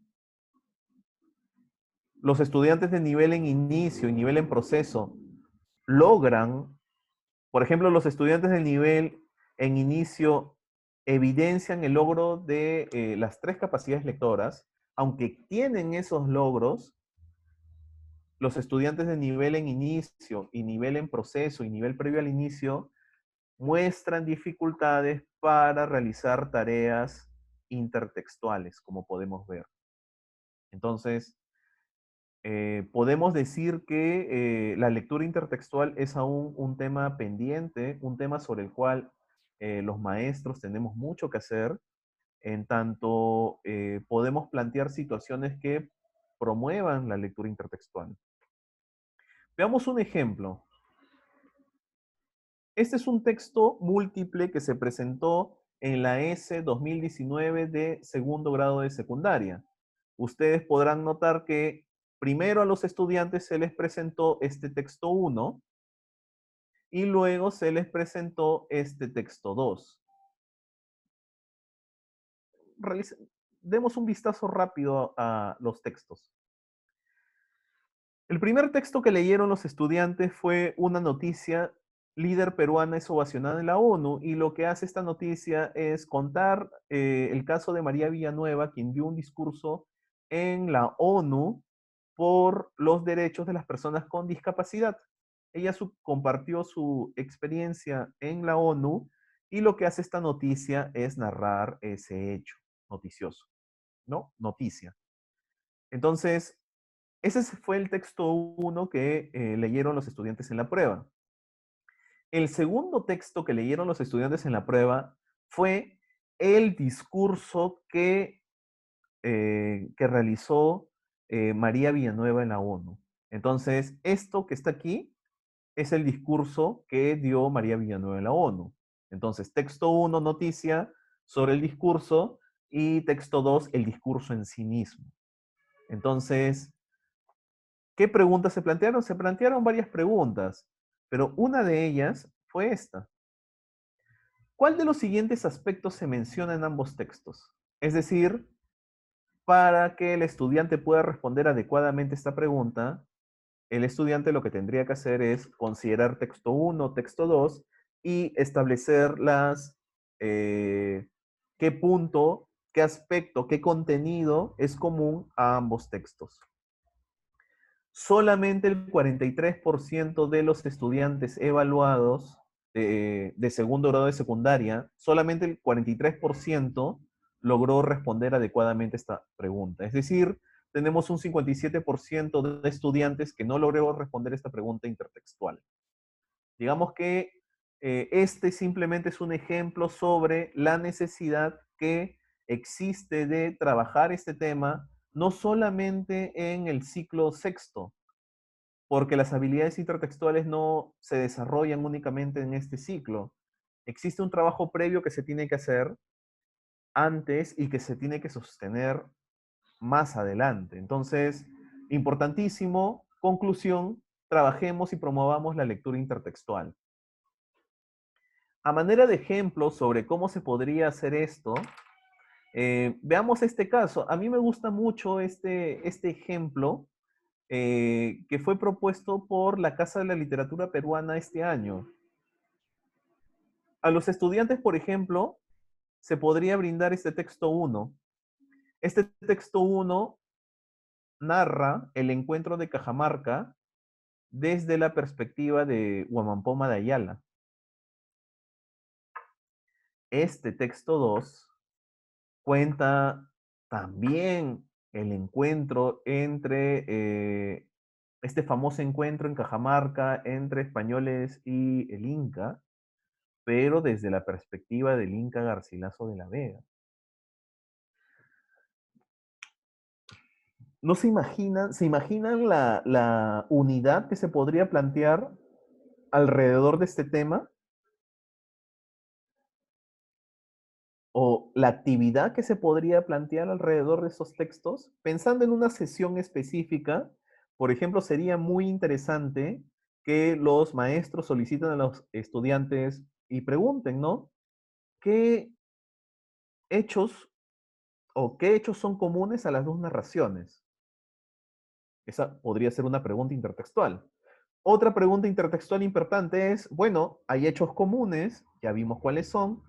los estudiantes de nivel en inicio y nivel en proceso logran, por ejemplo, los estudiantes del nivel en inicio evidencian el logro de las tres capacidades lectoras, aunque tienen esos logros, los estudiantes de nivel en inicio y nivel en proceso y nivel previo al inicio muestran dificultades para realizar tareas intertextuales, como podemos ver. Entonces, podemos decir que la lectura intertextual es aún un tema pendiente, un tema sobre el cual los maestros tenemos mucho que hacer, en tanto podemos plantear situaciones que promuevan la lectura intertextual. Veamos un ejemplo. Este es un texto múltiple que se presentó en la S 2019 de segundo grado de secundaria. Ustedes podrán notar que primero a los estudiantes se les presentó este texto 1 y luego se les presentó este texto 2. Demos un vistazo rápido a los textos. El primer texto que leyeron los estudiantes fue una noticia: líder peruana es ovacionada en la ONU, y lo que hace esta noticia es contar el caso de María Villanueva, quien dio un discurso en la ONU por los derechos de las personas con discapacidad. Ella compartió su experiencia en la ONU y lo que hace esta noticia es narrar ese hecho noticioso, ¿no? Noticia. Entonces, ese fue el texto 1 que leyeron los estudiantes en la prueba. El segundo texto que leyeron los estudiantes en la prueba fue el discurso que realizó María Villanueva en la ONU. Entonces, esto que está aquí es el discurso que dio María Villanueva en la ONU. Entonces, texto 1, noticia sobre el discurso, y texto 2, el discurso en sí mismo. Entonces, ¿qué preguntas se plantearon? Se plantearon varias preguntas, pero una de ellas fue esta. ¿Cuál de los siguientes aspectos se menciona en ambos textos? Es decir, para que el estudiante pueda responder adecuadamente esta pregunta, el estudiante lo que tendría que hacer es considerar texto 1, texto 2 y establecer qué punto, qué aspecto, qué contenido es común a ambos textos. Solamente el 43% de los estudiantes evaluados de segundo grado de secundaria, solamente el 43% logró responder adecuadamente esta pregunta. Es decir, tenemos un 57% de estudiantes que no logró responder esta pregunta intertextual. Digamos que este simplemente es un ejemplo sobre la necesidad que existe de trabajar este tema, no solamente en el ciclo sexto, porque las habilidades intertextuales no se desarrollan únicamente en este ciclo. Existe un trabajo previo que se tiene que hacer antes y que se tiene que sostener más adelante. Entonces, importantísimo, conclusión, trabajemos y promovamos la lectura intertextual. A manera de ejemplo sobre cómo se podría hacer esto, veamos este caso. A mí me gusta mucho este ejemplo que fue propuesto por la Casa de la Literatura Peruana este año. A los estudiantes, por ejemplo, se podría brindar este texto 1. Este texto 1 narra el encuentro de Cajamarca desde la perspectiva de Huamampoma de Ayala. Este texto 2 cuenta también el encuentro entre, este famoso encuentro en Cajamarca entre españoles y el Inca, pero desde la perspectiva del Inca Garcilaso de la Vega. ¿No se imaginan la unidad que se podría plantear alrededor de este tema? ¿O la actividad que se podría plantear alrededor de esos textos? Pensando en una sesión específica, por ejemplo, sería muy interesante que los maestros soliciten a los estudiantes y pregunten, ¿no? ¿Qué hechos o qué hechos son comunes a las dos narraciones? Esa podría ser una pregunta intertextual. Otra pregunta intertextual importante es, bueno, hay hechos comunes, ya vimos cuáles son.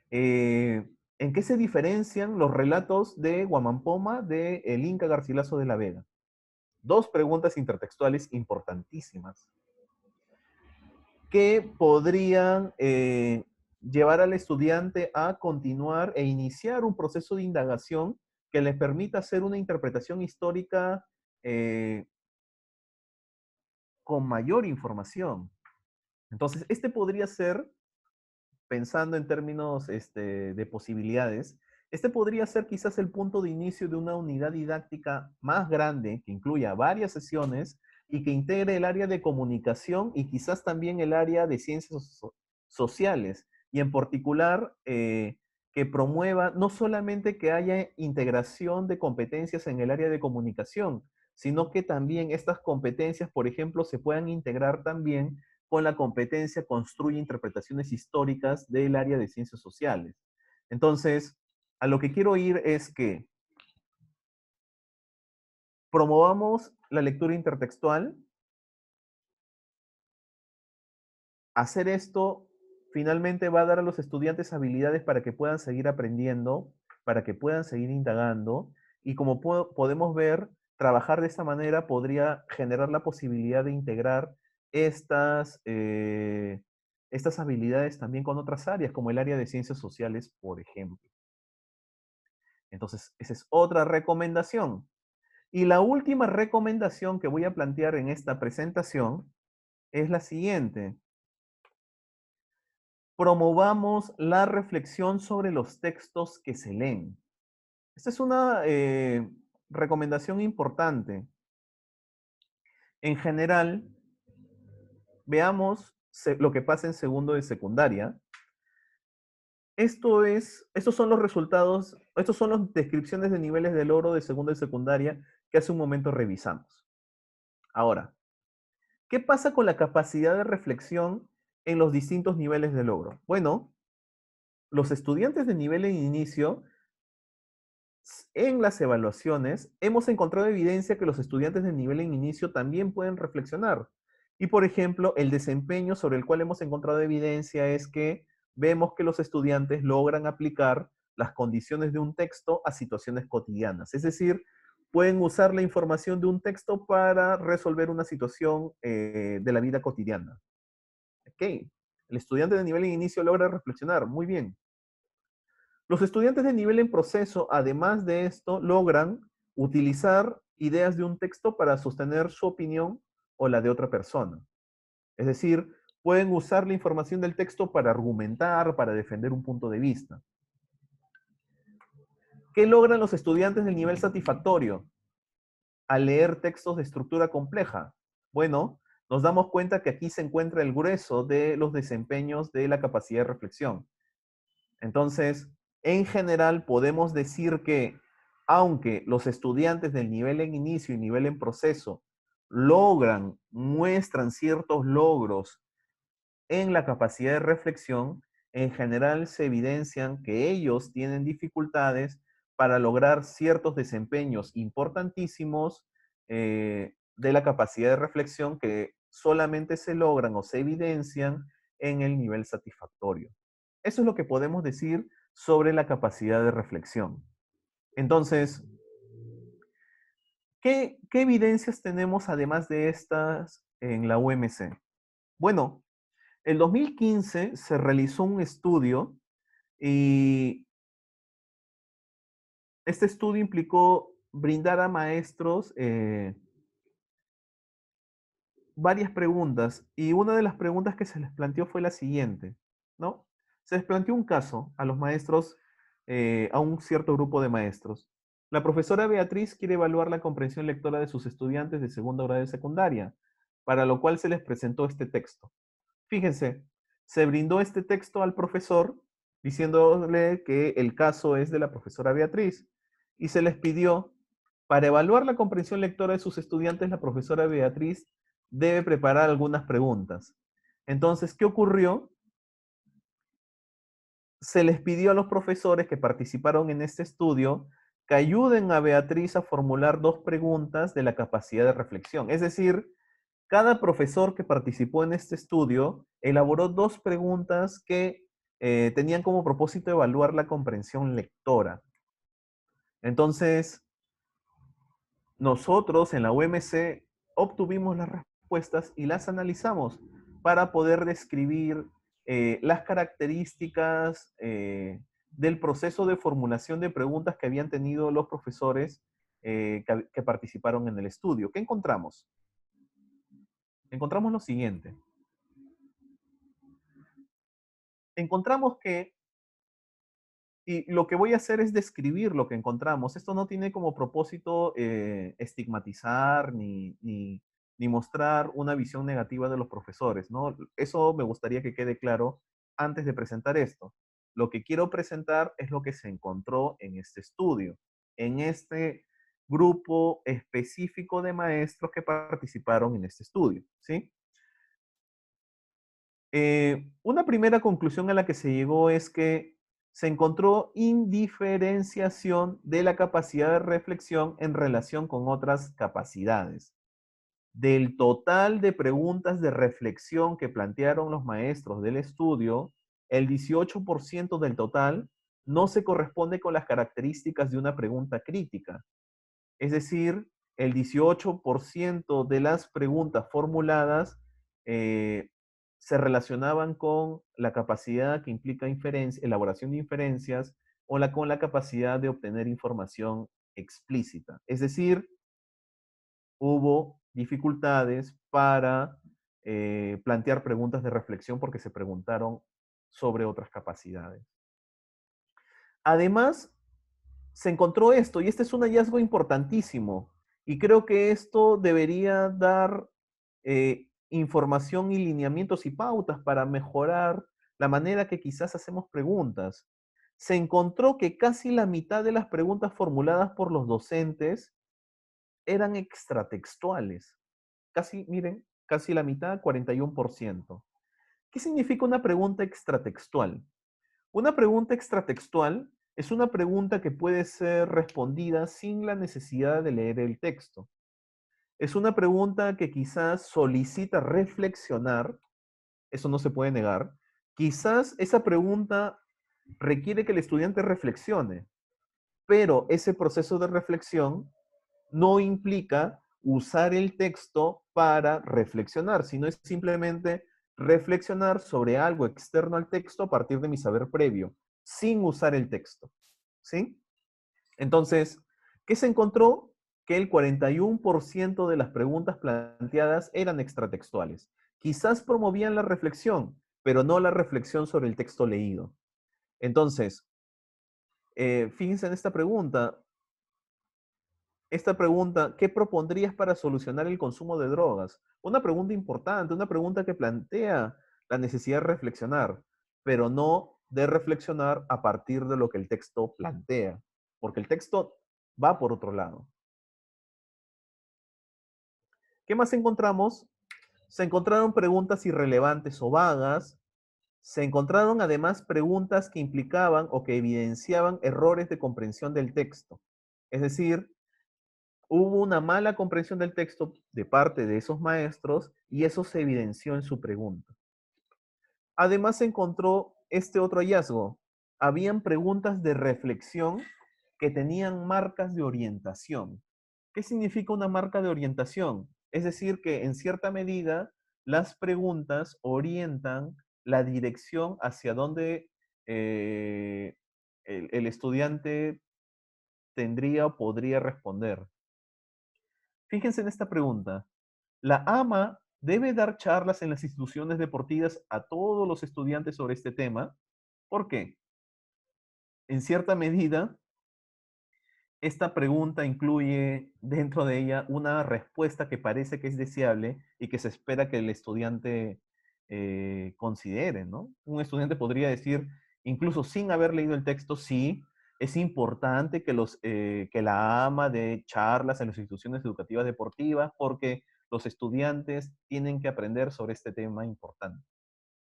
¿En qué se diferencian los relatos de Huamampoma de el Inca Garcilaso de la Vega? Dos preguntas intertextuales importantísimas que podrían llevar al estudiante a continuar e iniciar un proceso de indagación que le permita hacer una interpretación histórica con mayor información. Entonces, este podría ser, pensando en términos de posibilidades, este podría ser quizás el punto de inicio de una unidad didáctica más grande que incluya varias sesiones y que integre el área de comunicación y quizás también el área de ciencias sociales, y en particular que promueva no solamente que haya integración de competencias en el área de comunicación, sino que también estas competencias, por ejemplo, se puedan integrar también con la competencia construye interpretaciones históricas del área de ciencias sociales. Entonces, a lo que quiero ir es que promovamos la lectura intertextual. Hacer esto finalmente va a dar a los estudiantes habilidades para que puedan seguir aprendiendo, para que puedan seguir indagando, y como podemos ver, trabajar de esta manera podría generar la posibilidad de integrar estas estas habilidades también con otras áreas, como el área de ciencias sociales, por ejemplo. Entonces, esa es otra recomendación. Y la última recomendación que voy a plantear en esta presentación es la siguiente. Promovamos la reflexión sobre los textos que se leen. Esta es una recomendación importante. En general, veamos lo que pasa en segundo de secundaria. Estos son los resultados, estos son las descripciones de niveles de logro de segundo de secundaria que hace un momento revisamos. Ahora, ¿qué pasa con la capacidad de reflexión en los distintos niveles de logro? Bueno, los estudiantes de nivel en inicio, en las evaluaciones, hemos encontrado evidencia que los estudiantes de nivel en inicio también pueden reflexionar. Y, por ejemplo, el desempeño sobre el cual hemos encontrado evidencia es que vemos que los estudiantes logran aplicar las condiciones de un texto a situaciones cotidianas. Es decir, pueden usar la información de un texto para resolver una situación de la vida cotidiana. Ok, el estudiante de nivel en inicio logra reflexionar, muy bien. Los estudiantes de nivel en proceso, además de esto, logran utilizar ideas de un texto para sostener su opinión o la de otra persona. Es decir, pueden usar la información del texto para argumentar, para defender un punto de vista. ¿Qué logran los estudiantes del nivel satisfactorio al leer textos de estructura compleja? Bueno, nos damos cuenta que aquí se encuentra el grueso de los desempeños de la capacidad de reflexión. Entonces, en general podemos decir que aunque los estudiantes del nivel en inicio y nivel en proceso muestran ciertos logros en la capacidad de reflexión, en general se evidencian que ellos tienen dificultades para lograr ciertos desempeños importantísimos de la capacidad de reflexión que solamente se logran o se evidencian en el nivel satisfactorio. Eso es lo que podemos decir sobre la capacidad de reflexión. Entonces, ¿qué evidencias tenemos además de estas en la UMC? Bueno, en 2015 se realizó un estudio y este estudio implicó brindar a maestros varias preguntas y una de las preguntas que se les planteó fue la siguiente, ¿no? Se les planteó un caso a los maestros, a un cierto grupo de maestros. La profesora Beatriz quiere evaluar la comprensión lectora de sus estudiantes de segundo grado de secundaria, para lo cual se les presentó este texto. Fíjense, se brindó este texto al profesor diciéndole que el caso es de la profesora Beatriz y se les pidió, para evaluar la comprensión lectora de sus estudiantes, la profesora Beatriz debe preparar algunas preguntas. Entonces, ¿qué ocurrió? Se les pidió a los profesores que participaron en este estudio que ayuden a Beatriz a formular dos preguntas de la capacidad de reflexión. Es decir, cada profesor que participó en este estudio elaboró dos preguntas que tenían como propósito evaluar la comprensión lectora. Entonces, nosotros en la UMC obtuvimos las respuestas y las analizamos para poder describir las características del proceso de formulación de preguntas que habían tenido los profesores que participaron en el estudio. ¿Qué encontramos? Encontramos lo siguiente. Encontramos que, y lo que voy a hacer es describir lo que encontramos. Esto no tiene como propósito estigmatizar ni mostrar una visión negativa de los profesores, ¿no? Eso me gustaría que quede claro antes de presentar esto. Lo que quiero presentar es lo que se encontró en este estudio, en este grupo específico de maestros que participaron en este estudio, ¿sí? Una primera conclusión a la que se llegó es que se encontró indiferenciación de la capacidad de reflexión en relación con otras capacidades. Del total de preguntas de reflexión que plantearon los maestros del estudio, el 18% del total no se corresponde con las características de una pregunta crítica. Es decir, el 18% de las preguntas formuladas se relacionaban con la capacidad que implica elaboración de inferencias o con la capacidad de obtener información explícita. Es decir, hubo dificultades para plantear preguntas de reflexión porque se preguntaron sobre otras capacidades. Además, se encontró esto, y este es un hallazgo importantísimo, y creo que esto debería dar información y lineamientos y pautas para mejorar la manera que quizás hacemos preguntas. Se encontró que casi la mitad de las preguntas formuladas por los docentes eran extratextuales. Casi, miren, casi la mitad, 41%. ¿Qué significa una pregunta extratextual? Una pregunta extratextual es una pregunta que puede ser respondida sin la necesidad de leer el texto. Es una pregunta que quizás solicita reflexionar, eso no se puede negar. Quizás esa pregunta requiere que el estudiante reflexione, pero ese proceso de reflexión no implica usar el texto para reflexionar, sino es simplemente reflexionar sobre algo externo al texto a partir de mi saber previo, sin usar el texto. ¿Sí? Entonces, ¿qué se encontró? Que el 41% de las preguntas planteadas eran extratextuales. Quizás promovían la reflexión, pero no la reflexión sobre el texto leído. Entonces, fíjense en esta pregunta, ¿qué propondrías para solucionar el consumo de drogas? Una pregunta importante, una pregunta que plantea la necesidad de reflexionar, pero no de reflexionar a partir de lo que el texto plantea, porque el texto va por otro lado. ¿Qué más encontramos? Se encontraron preguntas irrelevantes o vagas. Se encontraron además preguntas que implicaban o que evidenciaban errores de comprensión del texto. Es decir, hubo una mala comprensión del texto de parte de esos maestros y eso se evidenció en su pregunta. Además se encontró este otro hallazgo. Habían preguntas de reflexión que tenían marcas de orientación. ¿Qué significa una marca de orientación? Es decir, que en cierta medida las preguntas orientan la dirección hacia donde el estudiante tendría o podría responder. Fíjense en esta pregunta. ¿La AMA debe dar charlas en las instituciones deportivas a todos los estudiantes sobre este tema? ¿Por qué? En cierta medida, esta pregunta incluye dentro de ella una respuesta que parece que es deseable y que se espera que el estudiante considere, ¿no? Un estudiante podría decir, incluso sin haber leído el texto, sí, es importante que la AMA dé charlas en las instituciones educativas deportivas porque los estudiantes tienen que aprender sobre este tema importante.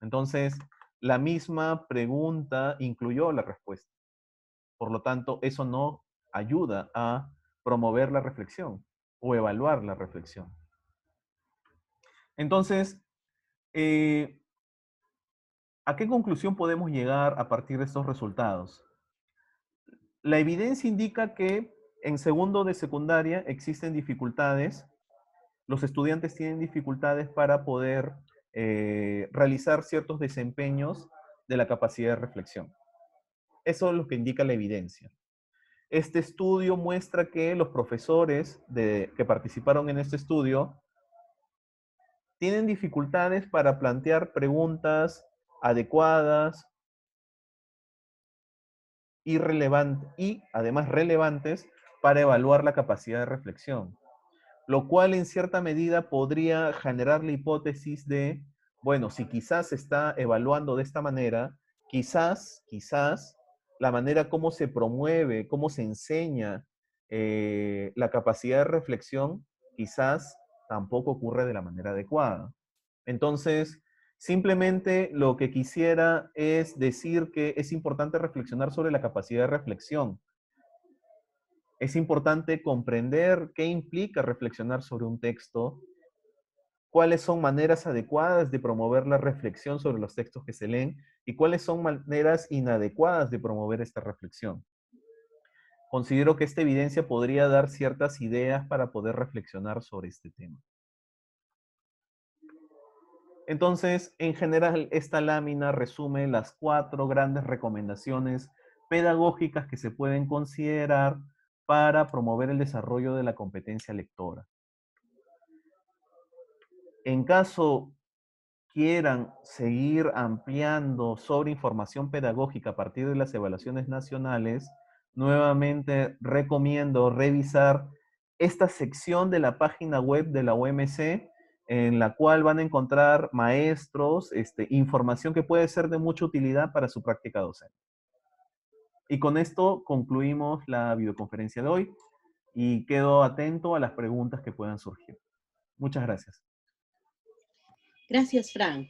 Entonces, la misma pregunta incluyó la respuesta. Por lo tanto, eso no ayuda a promover la reflexión o evaluar la reflexión. Entonces, eh, ¿a qué conclusión podemos llegar a partir de estos resultados? La evidencia indica que en segundo de secundaria existen dificultades, los estudiantes tienen dificultades para poder realizar ciertos desempeños de la capacidad de reflexión. Eso es lo que indica la evidencia. Este estudio muestra que los profesores que participaron en este estudio tienen dificultades para plantear preguntas adecuadas y además relevantes para evaluar la capacidad de reflexión, lo cual en cierta medida podría generar la hipótesis de, bueno, si quizás se está evaluando de esta manera, quizás la manera como se promueve, cómo se enseña la capacidad de reflexión, quizás tampoco ocurre de la manera adecuada. Entonces, simplemente lo que quisiera es decir que es importante reflexionar sobre la capacidad de reflexión. Es importante comprender qué implica reflexionar sobre un texto, cuáles son maneras adecuadas de promover la reflexión sobre los textos que se leen y cuáles son maneras inadecuadas de promover esta reflexión. Considero que esta evidencia podría dar ciertas ideas para poder reflexionar sobre este tema. Entonces, en general, esta lámina resume las 4 grandes recomendaciones pedagógicas que se pueden considerar para promover el desarrollo de la competencia lectora. En caso quieran seguir ampliando sobre información pedagógica a partir de las evaluaciones nacionales, nuevamente recomiendo revisar esta sección de la página web de la OMC, en la cual van a encontrar maestros, información que puede ser de mucha utilidad para su práctica docente. Y con esto concluimos la videoconferencia de hoy y quedo atento a las preguntas que puedan surgir. Muchas gracias. Gracias, Fran.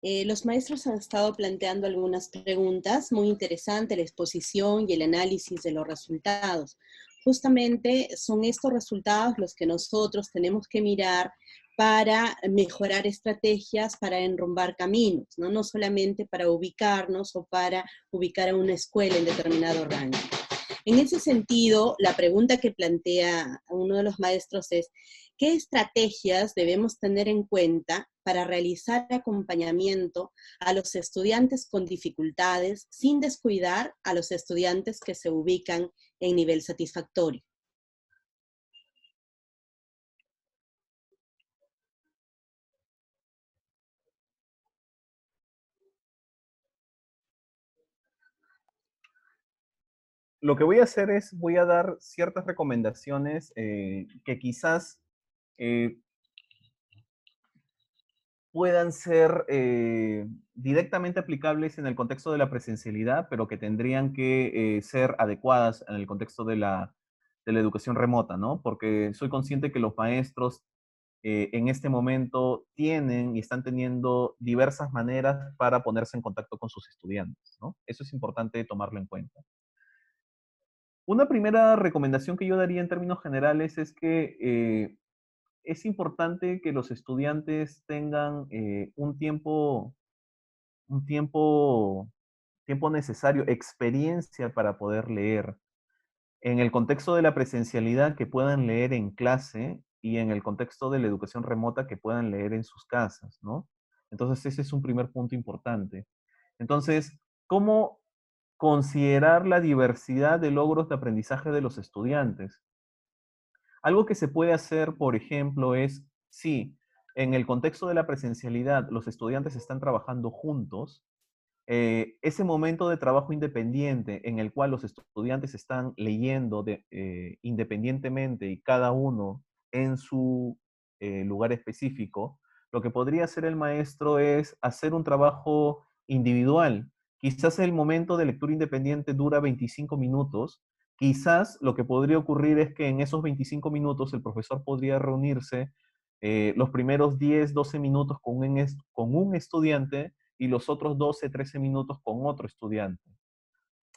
Los maestros han estado planteando algunas preguntas, muy interesante la exposición y el análisis de los resultados. Justamente son estos resultados los que nosotros tenemos que mirar para mejorar estrategias, para enrumbar caminos, ¿no? No solamente para ubicarnos o para ubicar a una escuela en determinado rango. En ese sentido, la pregunta que plantea uno de los maestros es, ¿qué estrategias debemos tener en cuenta para realizar acompañamiento a los estudiantes con dificultades sin descuidar a los estudiantes que se ubican en nivel satisfactorio? Lo que voy a hacer es, voy a dar ciertas recomendaciones que quizás eh, puedan ser directamente aplicables en el contexto de la presencialidad, pero que tendrían que ser adecuadas en el contexto de la educación remota, ¿no? Porque soy consciente que los maestros en este momento tienen y están teniendo diversas maneras para ponerse en contacto con sus estudiantes, ¿no? Eso es importante tomarlo en cuenta. Una primera recomendación que yo daría en términos generales es que es importante que los estudiantes tengan un tiempo necesario, experiencia para poder leer. En el contexto de la presencialidad, que puedan leer en clase y en el contexto de la educación remota, que puedan leer en sus casas, ¿no? Entonces, ese es un primer punto importante. Entonces, ¿cómo considerar la diversidad de logros de aprendizaje de los estudiantes? Algo que se puede hacer, por ejemplo, es si en el contexto de la presencialidad los estudiantes están trabajando juntos, ese momento de trabajo independiente en el cual los estudiantes están leyendo independientemente y cada uno en su lugar específico, lo que podría hacer el maestro es hacer un trabajo individual. Quizás el momento de lectura independiente dura 25 minutos. Quizás lo que podría ocurrir es que en esos 25 minutos el profesor podría reunirse los primeros 10, 12 minutos con un estudiante y los otros 12, 13 minutos con otro estudiante.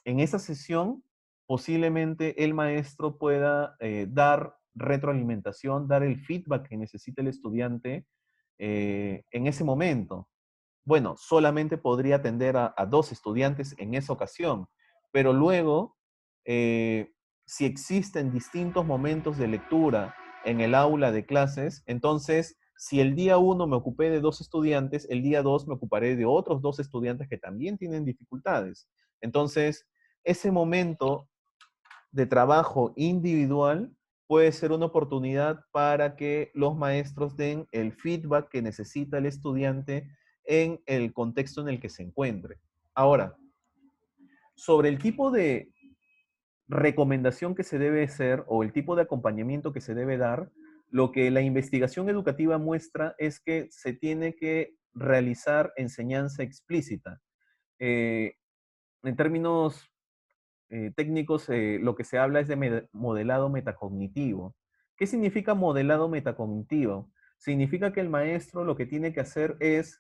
En esa sesión, posiblemente el maestro pueda dar retroalimentación, dar el feedback que necesita el estudiante en ese momento. Bueno, solamente podría atender a 2 estudiantes en esa ocasión, pero luego, si existen distintos momentos de lectura en el aula de clases, entonces, si el día 1 me ocupé de 2 estudiantes, el día 2 me ocuparé de otros 2 estudiantes que también tienen dificultades. Entonces, ese momento de trabajo individual puede ser una oportunidad para que los maestros den el feedback que necesita el estudiante en el contexto en el que se encuentre. Ahora, sobre el tipo de recomendación que se debe hacer o el tipo de acompañamiento que se debe dar, lo que la investigación educativa muestra es que se tiene que realizar enseñanza explícita. Eh, en términos técnicos, lo que se habla es de modelado metacognitivo. ¿Qué significa modelado metacognitivo? Significa que el maestro lo que tiene que hacer es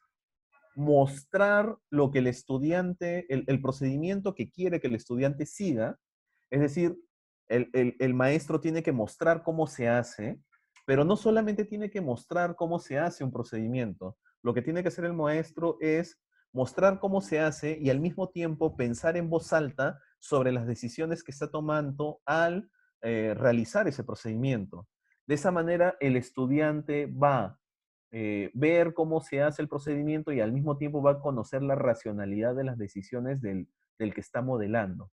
mostrar lo que el estudiante, el procedimiento que quiere que el estudiante siga. Es decir, el maestro tiene que mostrar cómo se hace, pero no solamente tiene que mostrar cómo se hace un procedimiento. Lo que tiene que hacer el maestro es mostrar cómo se hace y al mismo tiempo pensar en voz alta sobre las decisiones que está tomando al realizar ese procedimiento. De esa manera, el estudiante va ver cómo se hace el procedimiento y al mismo tiempo va a conocer la racionalidad de las decisiones del que está modelando.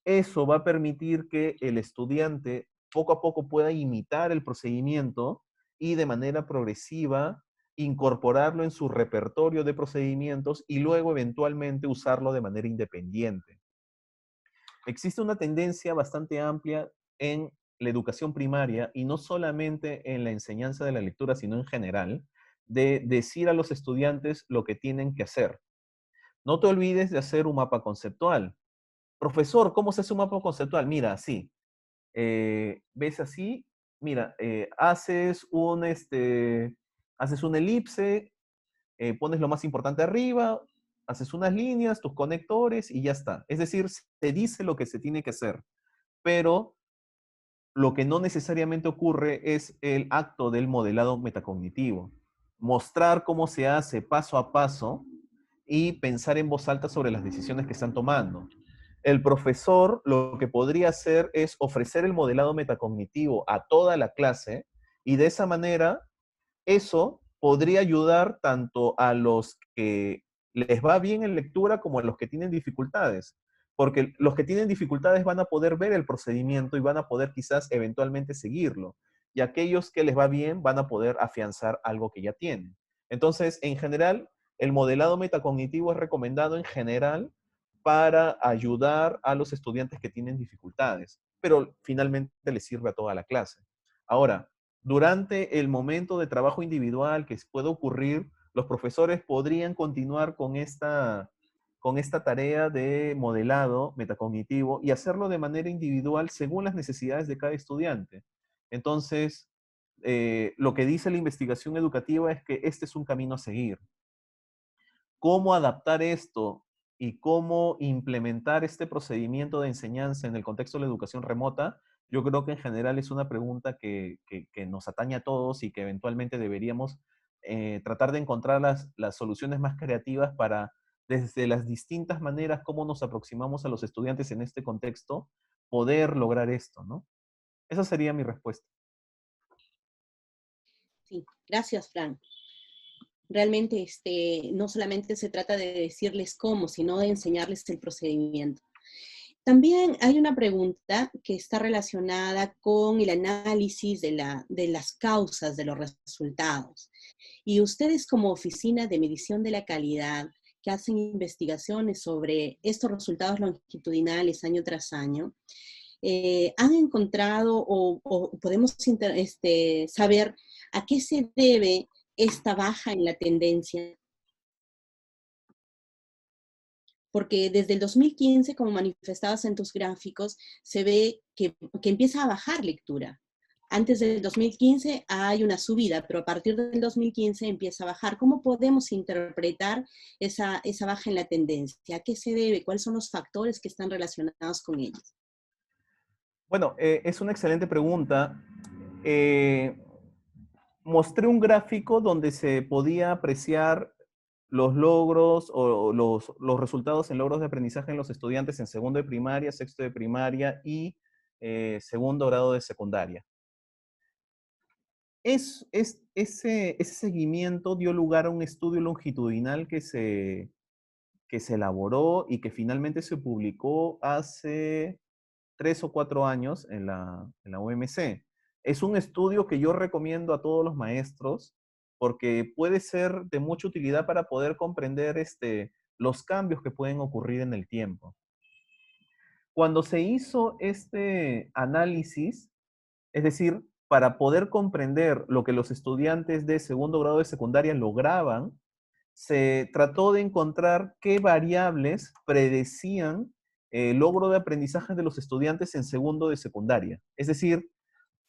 Eso va a permitir que el estudiante poco a poco pueda imitar el procedimiento y de manera progresiva incorporarlo en su repertorio de procedimientos y luego eventualmente usarlo de manera independiente. Existe una tendencia bastante amplia en la educación primaria y no solamente en la enseñanza de la lectura, sino en general, de decir a los estudiantes lo que tienen que hacer. No te olvides de hacer un mapa conceptual. Profesor, ¿cómo se hace un mapa conceptual? Mira, así. ¿Ves así? Mira, haces una elipse, pones lo más importante arriba, haces unas líneas, tus conectores y ya está. Es decir, te dice lo que se tiene que hacer, pero lo que no necesariamente ocurre es el acto del modelado metacognitivo. Mostrar cómo se hace paso a paso y pensar en voz alta sobre las decisiones que están tomando. El profesor lo que podría hacer es ofrecer el modelado metacognitivo a toda la clase y de esa manera eso podría ayudar tanto a los que les va bien en lectura como a los que tienen dificultades, porque los que tienen dificultades van a poder ver el procedimiento y van a poder quizás eventualmente seguirlo, y aquellos que les va bien van a poder afianzar algo que ya tienen. Entonces, en general, el modelado metacognitivo es recomendado en general para ayudar a los estudiantes que tienen dificultades, pero finalmente les sirve a toda la clase. Ahora, durante el momento de trabajo individual que puede ocurrir, los profesores podrían continuar con esta tarea de modelado metacognitivo y hacerlo de manera individual según las necesidades de cada estudiante. Entonces, lo que dice la investigación educativa es que este es un camino a seguir. ¿Cómo adaptar esto y cómo implementar este procedimiento de enseñanza en el contexto de la educación remota? Yo creo que en general es una pregunta que nos atañe a todos y que eventualmente deberíamos tratar de encontrar las soluciones más creativas para, desde las distintas maneras como nos aproximamos a los estudiantes en este contexto, poder lograr esto, ¿no? Esa sería mi respuesta. Sí, gracias, Fran. Realmente no solamente se trata de decirles cómo, sino de enseñarles el procedimiento. También hay una pregunta que está relacionada con el análisis de las causas de los resultados. Y ustedes como Oficina de Medición de la Calidad, que hacen investigaciones sobre estos resultados longitudinales año tras año, ¿han encontrado o podemos saber a qué se debe esta baja en la tendencia? Porque desde el 2015, como manifestabas en tus gráficos, se ve que empieza a bajar lectura. Antes del 2015 hay una subida, pero a partir del 2015 empieza a bajar. ¿Cómo podemos interpretar esa baja en la tendencia? ¿A qué se debe? ¿Cuáles son los factores que están relacionados con ellos? Bueno, es una excelente pregunta. Eh, Mostré un gráfico donde se podía apreciar los logros o los resultados en logros de aprendizaje en los estudiantes en segundo de primaria, sexto de primaria y segundo grado de secundaria. Ese seguimiento dio lugar a un estudio longitudinal que se elaboró y que finalmente se publicó hace 3 o 4 años en la UMC. Es un estudio que yo recomiendo a todos los maestros porque puede ser de mucha utilidad para poder comprender los cambios que pueden ocurrir en el tiempo. Cuando se hizo este análisis, es decir, para poder comprender lo que los estudiantes de segundo grado de secundaria lograban, se trató de encontrar qué variables predecían el logro de aprendizaje de los estudiantes en segundo de secundaria. Es decir,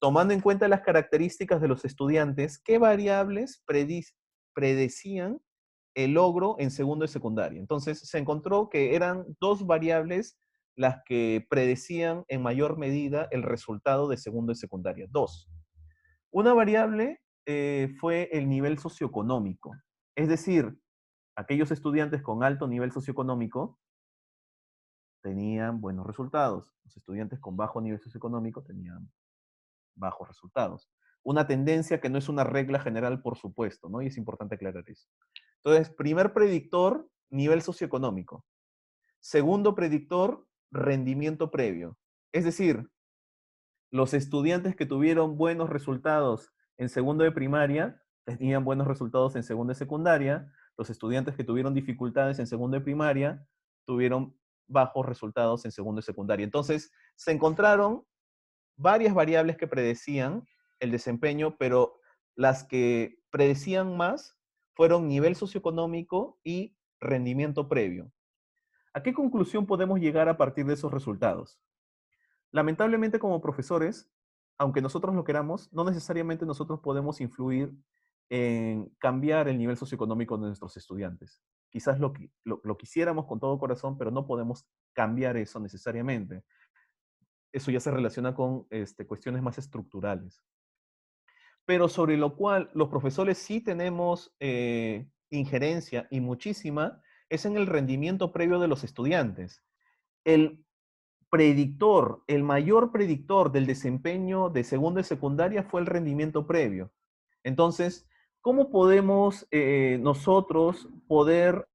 tomando en cuenta las características de los estudiantes, qué variables predecían el logro en segundo de secundaria. Entonces, se encontró que eran dos variables las que predecían en mayor medida el resultado de segundo de secundaria. Dos. Una variable fue el nivel socioeconómico. Es decir, aquellos estudiantes con alto nivel socioeconómico tenían buenos resultados. Los estudiantes con bajo nivel socioeconómico tenían bajos resultados. una tendencia que no es una regla general, por supuesto, ¿no? Y es importante aclarar eso. Entonces, primer predictor, nivel socioeconómico. Segundo predictor, rendimiento previo. Es decir, los estudiantes que tuvieron buenos resultados en segundo de primaria tenían buenos resultados en segundo de secundaria. Los estudiantes que tuvieron dificultades en segundo de primaria tuvieron bajos resultados en segundo de secundaria. Entonces, se encontraron varias variables que predecían el desempeño, pero las que predecían más fueron nivel socioeconómico y rendimiento previo. ¿A qué conclusión podemos llegar a partir de esos resultados? Lamentablemente, como profesores, aunque nosotros lo queramos, no necesariamente nosotros podemos influir en cambiar el nivel socioeconómico de nuestros estudiantes. Quizás lo quisiéramos con todo corazón, pero no podemos cambiar eso necesariamente. Eso ya se relaciona con cuestiones más estructurales. Pero sobre lo cual los profesores sí tenemos injerencia y muchísima, es en el rendimiento previo de los estudiantes. El predictor, el mayor predictor del desempeño de segundo y secundaria fue el rendimiento previo. Entonces, ¿cómo podemos nosotros poder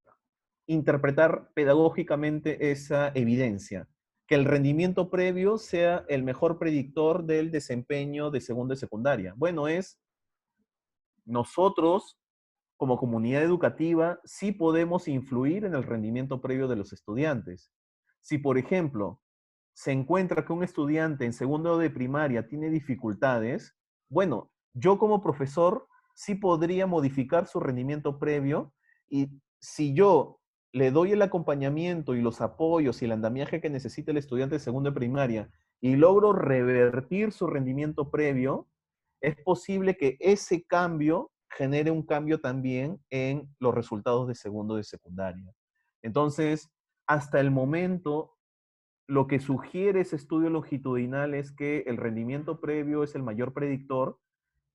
interpretar pedagógicamente esa evidencia? Que el rendimiento previo sea el mejor predictor del desempeño de segundo y secundaria. Bueno, es nosotros como comunidad educativa sí podemos influir en el rendimiento previo de los estudiantes. Si, por ejemplo, se encuentra que un estudiante en segundo de primaria tiene dificultades, bueno, yo como profesor sí podría modificar su rendimiento previo y si yo le doy el acompañamiento y los apoyos y el andamiaje que necesita el estudiante de segundo de primaria y logro revertir su rendimiento previo, es posible que ese cambio genere un cambio también en los resultados de segundo de secundaria. Entonces, hasta el momento, lo que sugiere ese estudio longitudinal es que el rendimiento previo es el mayor predictor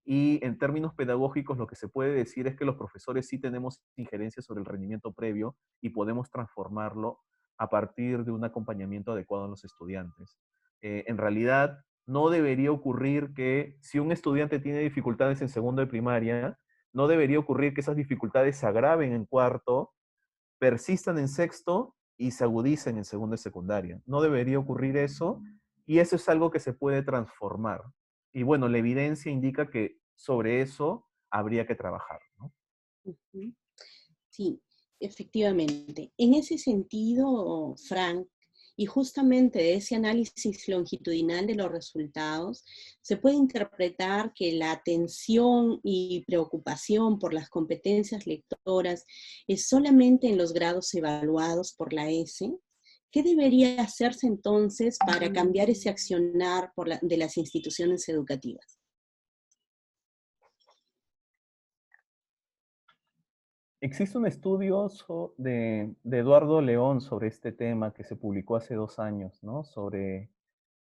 y en términos pedagógicos lo que se puede decir es que los profesores sí tenemos injerencia sobre el rendimiento previo y podemos transformarlo a partir de un acompañamiento adecuado a los estudiantes. En realidad, no debería ocurrir que si un estudiante tiene dificultades en segundo de primaria, no debería ocurrir que esas dificultades se agraven en cuarto, persistan en sexto y se agudicen en segundo y secundaria. No debería ocurrir eso y eso es algo que se puede transformar. Y bueno, la evidencia indica que sobre eso habría que trabajar, ¿no? Ujú. Sí, efectivamente. En ese sentido, Frank, y justamente de ese análisis longitudinal de los resultados, se puede interpretar que la atención y preocupación por las competencias lectoras es solamente en los grados evaluados por la ESE. ¿Qué debería hacerse entonces para cambiar ese accionar de las instituciones educativas? Existe un estudio de Eduardo León sobre este tema que se publicó hace 2 años, ¿no? Sobre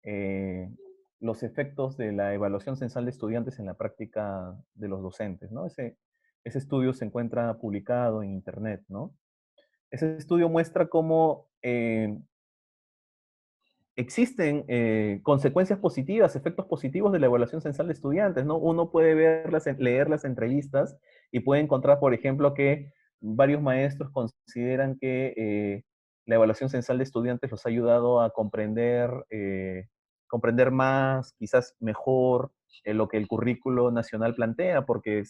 eh, los efectos de la evaluación censal de estudiantes en la práctica de los docentes, ¿no? Ese estudio se encuentra publicado en internet, ¿no? Ese estudio muestra cómo existen consecuencias positivas, efectos positivos de la evaluación censal de estudiantes, ¿no? Uno puede leer las entrevistas y puede encontrar, por ejemplo, que varios maestros consideran que la evaluación censal de estudiantes los ha ayudado a comprender más, quizás mejor, lo que el currículo nacional plantea, porque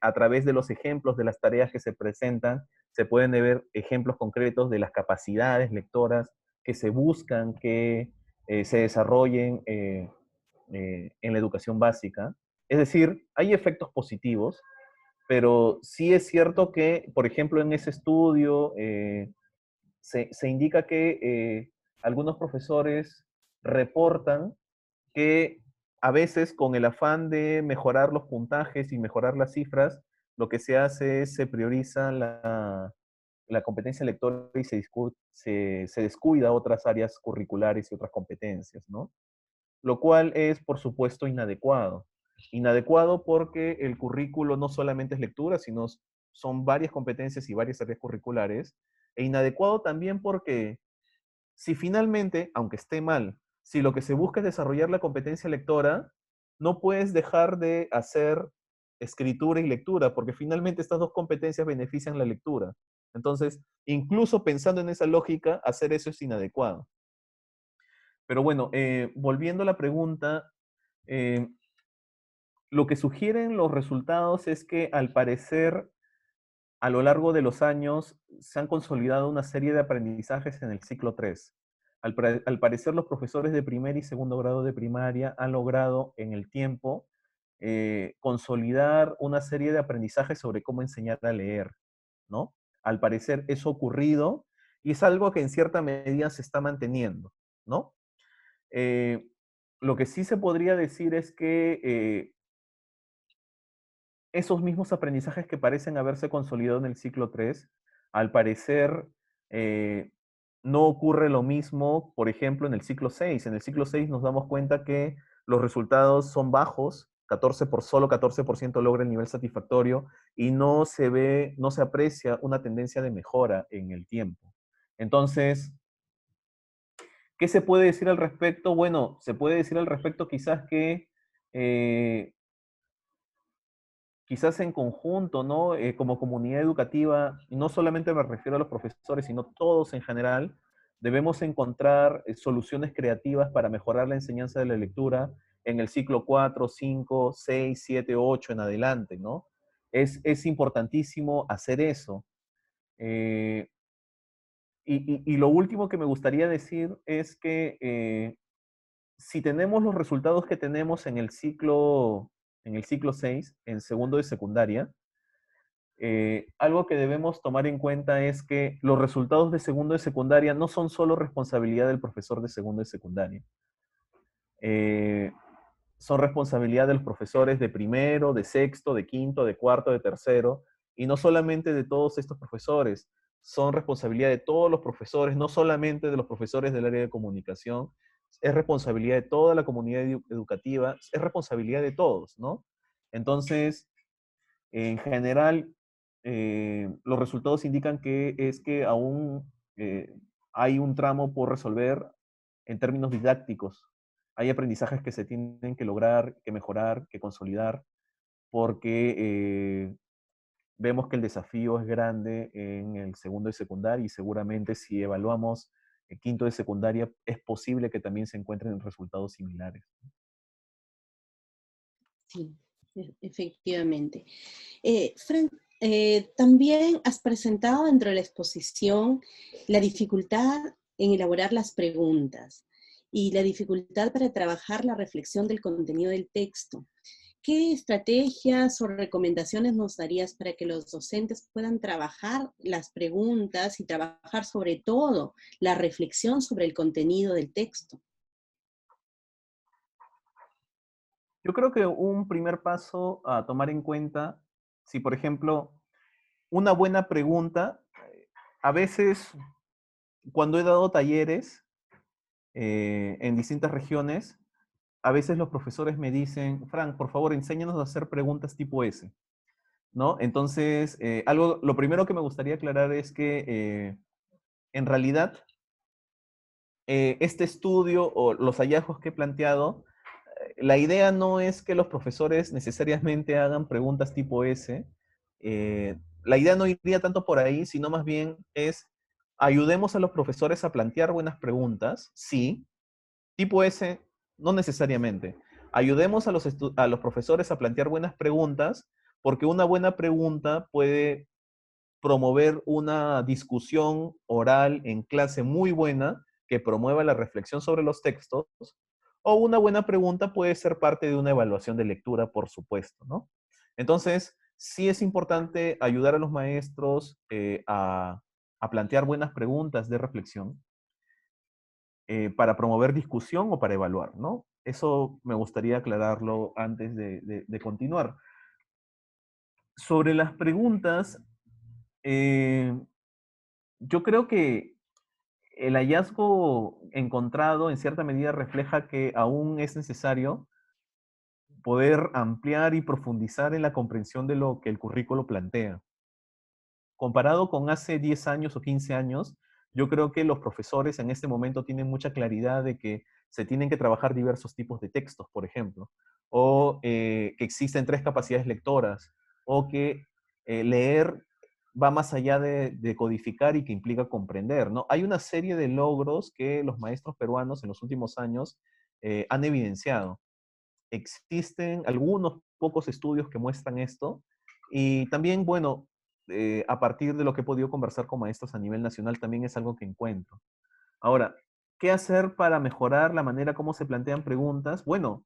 a través de los ejemplos de las tareas que se presentan, se pueden ver ejemplos concretos de las capacidades lectoras que se buscan que se desarrollen en la educación básica. Es decir, hay efectos positivos, pero sí es cierto que, por ejemplo, en ese estudio se indica que algunos profesores reportan que a veces con el afán de mejorar los puntajes y mejorar las cifras, lo que se hace es se prioriza la competencia lectora y se descuida otras áreas curriculares y otras competencias, ¿no? Lo cual es, por supuesto, inadecuado. Inadecuado porque el currículo no solamente es lectura, sino son varias competencias y varias áreas curriculares. E inadecuado también porque si finalmente, aunque esté mal, si lo que se busca es desarrollar la competencia lectora, no puedes dejar de hacer escritura y lectura, porque finalmente estas dos competencias benefician la lectura. Entonces, incluso pensando en esa lógica, hacer eso es inadecuado. Pero bueno, volviendo a la pregunta, eh, lo que sugieren los resultados es que al parecer, a lo largo de los años, se han consolidado una serie de aprendizajes en el ciclo 3. Al parecer, los profesores de primer y segundo grado de primaria han logrado en el tiempo consolidar una serie de aprendizajes sobre cómo enseñar a leer, ¿no? Al parecer eso ha ocurrido y es algo que en cierta medida se está manteniendo, ¿no? Eh, lo que sí se podría decir es que esos mismos aprendizajes que parecen haberse consolidado en el ciclo 3, al parecer eh, no ocurre lo mismo, por ejemplo, en el ciclo 6. En el ciclo 6 nos damos cuenta que los resultados son bajos, solo 14% logra el nivel satisfactorio y no se ve, no se aprecia una tendencia de mejora en el tiempo. Entonces, ¿qué se puede decir al respecto? Bueno, se puede decir al respecto quizás que quizás en conjunto, ¿no? Como comunidad educativa, y no solamente me refiero a los profesores, sino todos en general, debemos encontrar soluciones creativas para mejorar la enseñanza de la lectura en el ciclo 4, 5, 6, 7, 8 en adelante, ¿no? Es importantísimo hacer eso. Eh, y lo último que me gustaría decir es que si tenemos los resultados que tenemos en el ciclo 6, en segundo de secundaria, algo que debemos tomar en cuenta es que los resultados de segundo de secundaria no son solo responsabilidad del profesor de segundo de secundaria. Eh, Son responsabilidad de los profesores de primero, de sexto, de quinto, de cuarto, de tercero, y no solamente de todos estos profesores, son responsabilidad de todos los profesores, no solamente de los profesores del área de comunicación, es responsabilidad de toda la comunidad educativa, es responsabilidad de todos, ¿no? Entonces, en general, los resultados indican que es que aún hay un tramo por resolver en términos didácticos. Hay aprendizajes que se tienen que lograr, que mejorar, que consolidar, porque vemos que el desafío es grande en el segundo de secundaria y seguramente si evaluamos el quinto de secundaria es posible que también se encuentren resultados similares. Sí, efectivamente. Frank, también has presentado dentro de la exposición la dificultad en elaborar las preguntas y la dificultad para trabajar la reflexión del contenido del texto. ¿Qué estrategias o recomendaciones nos darías para que los docentes puedan trabajar las preguntas y trabajar sobre todo la reflexión sobre el contenido del texto? Yo creo que un primer paso a tomar en cuenta, si por ejemplo, una buena pregunta, a veces cuando he dado talleres en distintas regiones, a veces los profesores me dicen, Frank, por favor, enséñanos a hacer preguntas tipo S, ¿no? Entonces, lo primero que me gustaría aclarar es que en realidad este estudio o los hallazgos que he planteado, la idea no es que los profesores necesariamente hagan preguntas tipo S. La idea no iría tanto por ahí, sino más bien es ayudemos a los profesores a plantear buenas preguntas, sí. Tipo S, no necesariamente. Ayudemos a los profesores a plantear buenas preguntas, porque una buena pregunta puede promover una discusión oral en clase muy buena que promueva la reflexión sobre los textos, o una buena pregunta puede ser parte de una evaluación de lectura, por supuesto, ¿no? Entonces, sí es importante ayudar a los maestros a plantear buenas preguntas de reflexión para promover discusión o para evaluar, ¿no? Eso me gustaría aclararlo antes de continuar. Sobre las preguntas, eh, yo creo que el hallazgo encontrado en cierta medida refleja que aún es necesario poder ampliar y profundizar en la comprensión de lo que el currículo plantea. Comparado con hace 10 años o 15 años, Yo creo que los profesores en este momento tienen mucha claridad de que se tienen que trabajar diversos tipos de textos, por ejemplo, o que existen tres capacidades lectoras, o que leer va más allá de codificar y que implica comprender, ¿no? Hay una serie de logros que los maestros peruanos en los últimos años han evidenciado. Existen algunos pocos estudios que muestran esto y también, bueno, a partir de lo que he podido conversar con maestros a nivel nacional, también es algo que encuentro. Ahora, ¿qué hacer para mejorar la manera como se plantean preguntas? Bueno,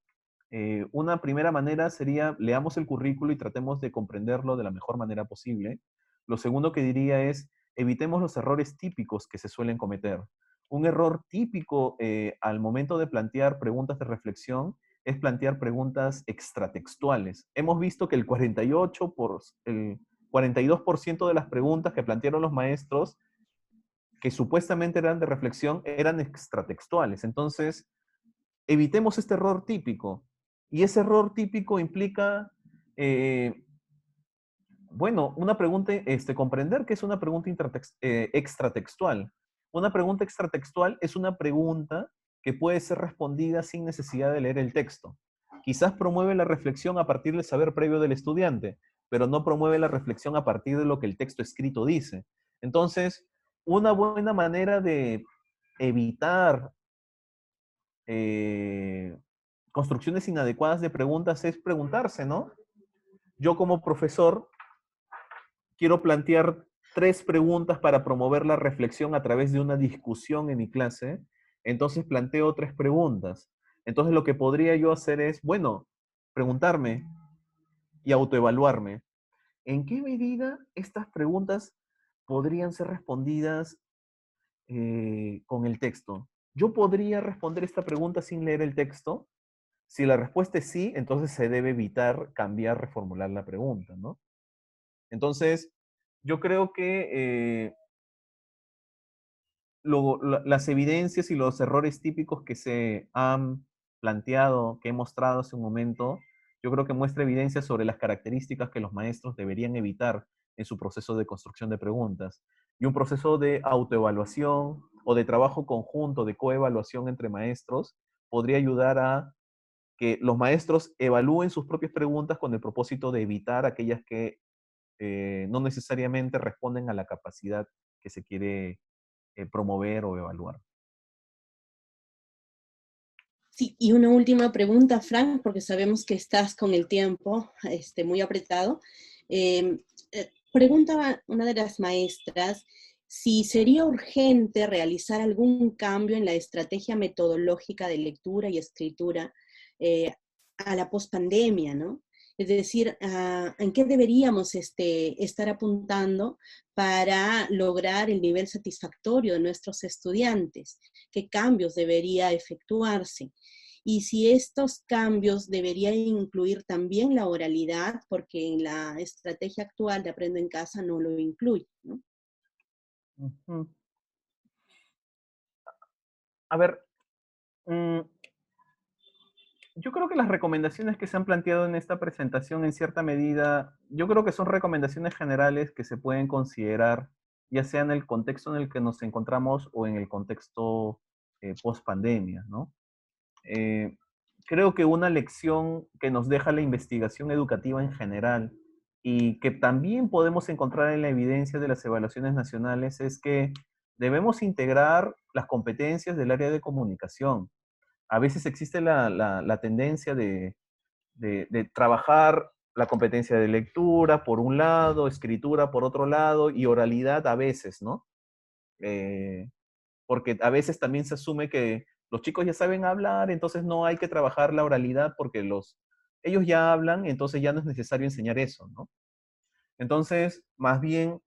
una primera manera sería leamos el currículo y tratemos de comprenderlo de la mejor manera posible. Lo segundo que diría es evitemos los errores típicos que se suelen cometer. Un error típico al momento de plantear preguntas de reflexión es plantear preguntas extratextuales. Hemos visto que el 42% de las preguntas que plantearon los maestros que supuestamente eran de reflexión eran extratextuales. Entonces, evitemos este error típico. Y ese error típico implica, eh, bueno, una pregunta, comprender que es una pregunta extratextual. Una pregunta extratextual es una pregunta que puede ser respondida sin necesidad de leer el texto. Quizás promueve la reflexión a partir del saber previo del estudiante, pero no promueve la reflexión a partir de lo que el texto escrito dice. Entonces, una buena manera de evitar eh, construcciones inadecuadas de preguntas es preguntarse, ¿no? Yo como profesor quiero plantear tres preguntas para promover la reflexión a través de una discusión en mi clase, entonces planteo tres preguntas. Entonces lo que podría yo hacer es, bueno, preguntarme y autoevaluarme. ¿En qué medida estas preguntas podrían ser respondidas con el texto? ¿Yo podría responder esta pregunta sin leer el texto? Si la respuesta es sí, entonces se debe evitar cambiar, reformular la pregunta, ¿no? Entonces, yo creo que las evidencias y los errores típicos que se han planteado, que he mostrado hace un momento, yo creo que muestra evidencia sobre las características que los maestros deberían evitar en su proceso de construcción de preguntas. Y un proceso de autoevaluación o de trabajo conjunto, de coevaluación entre maestros, podría ayudar a que los maestros evalúen sus propias preguntas con el propósito de evitar aquellas que no necesariamente responden a la capacidad que se quiere promover o evaluar. Sí, y una última pregunta, Frank, porque sabemos que estás con el tiempo muy apretado. Preguntaba una de las maestras si sería urgente realizar algún cambio en la estrategia metodológica de lectura y escritura eh, a la pospandemia, ¿no? Es decir, ¿en qué deberíamos estar apuntando para lograr el nivel satisfactorio de nuestros estudiantes? ¿Qué cambios debería efectuarse? Y si estos cambios deberían incluir también la oralidad, porque en la estrategia actual de Aprendo en Casa no lo incluye, ¿no? Ujú. A ver, mm, yo creo que las recomendaciones que se han planteado en esta presentación, en cierta medida, yo creo que son recomendaciones generales que se pueden considerar, ya sea en el contexto en el que nos encontramos o en el contexto post pandemia, ¿no? Eh, Creo que una lección que nos deja la investigación educativa en general y que también podemos encontrar en la evidencia de las evaluaciones nacionales es que debemos integrar las competencias del área de comunicación. A veces existe la tendencia de trabajar la competencia de lectura por un lado, escritura por otro lado y oralidad a veces, ¿no? Eh, Porque a veces también se asume que los chicos ya saben hablar, entonces no hay que trabajar la oralidad porque ellos ya hablan, entonces ya no es necesario enseñar eso, ¿no? Entonces, más bien,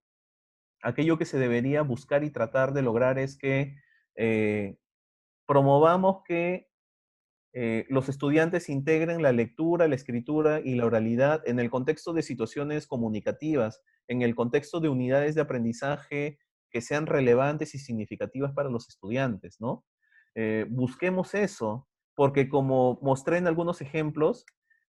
aquello que se debería buscar y tratar de lograr es que eh, promovamos que los estudiantes integren la lectura, la escritura y la oralidad en el contexto de situaciones comunicativas, en el contexto de unidades de aprendizaje que sean relevantes y significativas para los estudiantes, ¿no? Busquemos eso, porque como mostré en algunos ejemplos,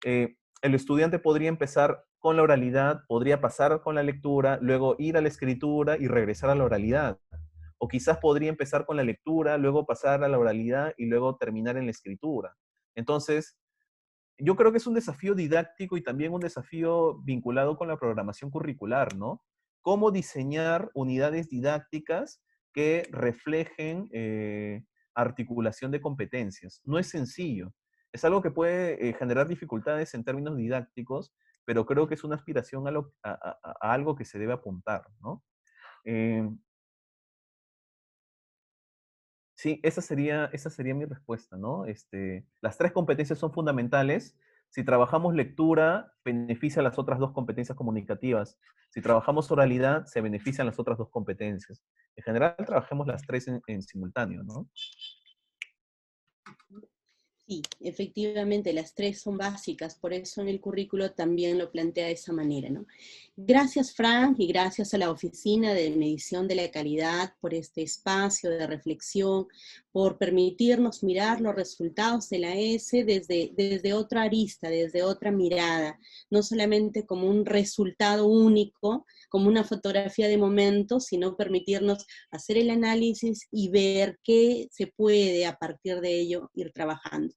el estudiante podría empezar con la oralidad, podría pasar con la lectura, luego ir a la escritura y regresar a la oralidad. O quizás podría empezar con la lectura, luego pasar a la oralidad y luego terminar en la escritura. Entonces, yo creo que es un desafío didáctico y también un desafío vinculado con la programación curricular, ¿no? Cómo diseñar unidades didácticas que reflejen articulación de competencias. No es sencillo. Es algo que puede generar dificultades en términos didácticos, pero creo que es una aspiración a algo que se debe apuntar, ¿no? Eh, Sí, esa sería mi respuesta, ¿no? Las tres competencias son fundamentales. Si trabajamos lectura, beneficia las otras dos competencias comunicativas. Si trabajamos oralidad, se benefician las otras dos competencias. En general, trabajemos las tres en simultáneo, ¿no? Sí, efectivamente, las tres son básicas, por eso en el currículo también lo plantea de esa manera, ¿no? Gracias, Frank, y gracias a la Oficina de Medición de la Calidad por este espacio de reflexión, por permitirnos mirar los resultados de la ES desde otra arista, desde otra mirada, no solamente como un resultado único, como una fotografía de momento, sino permitirnos hacer el análisis y ver qué se puede a partir de ello ir trabajando.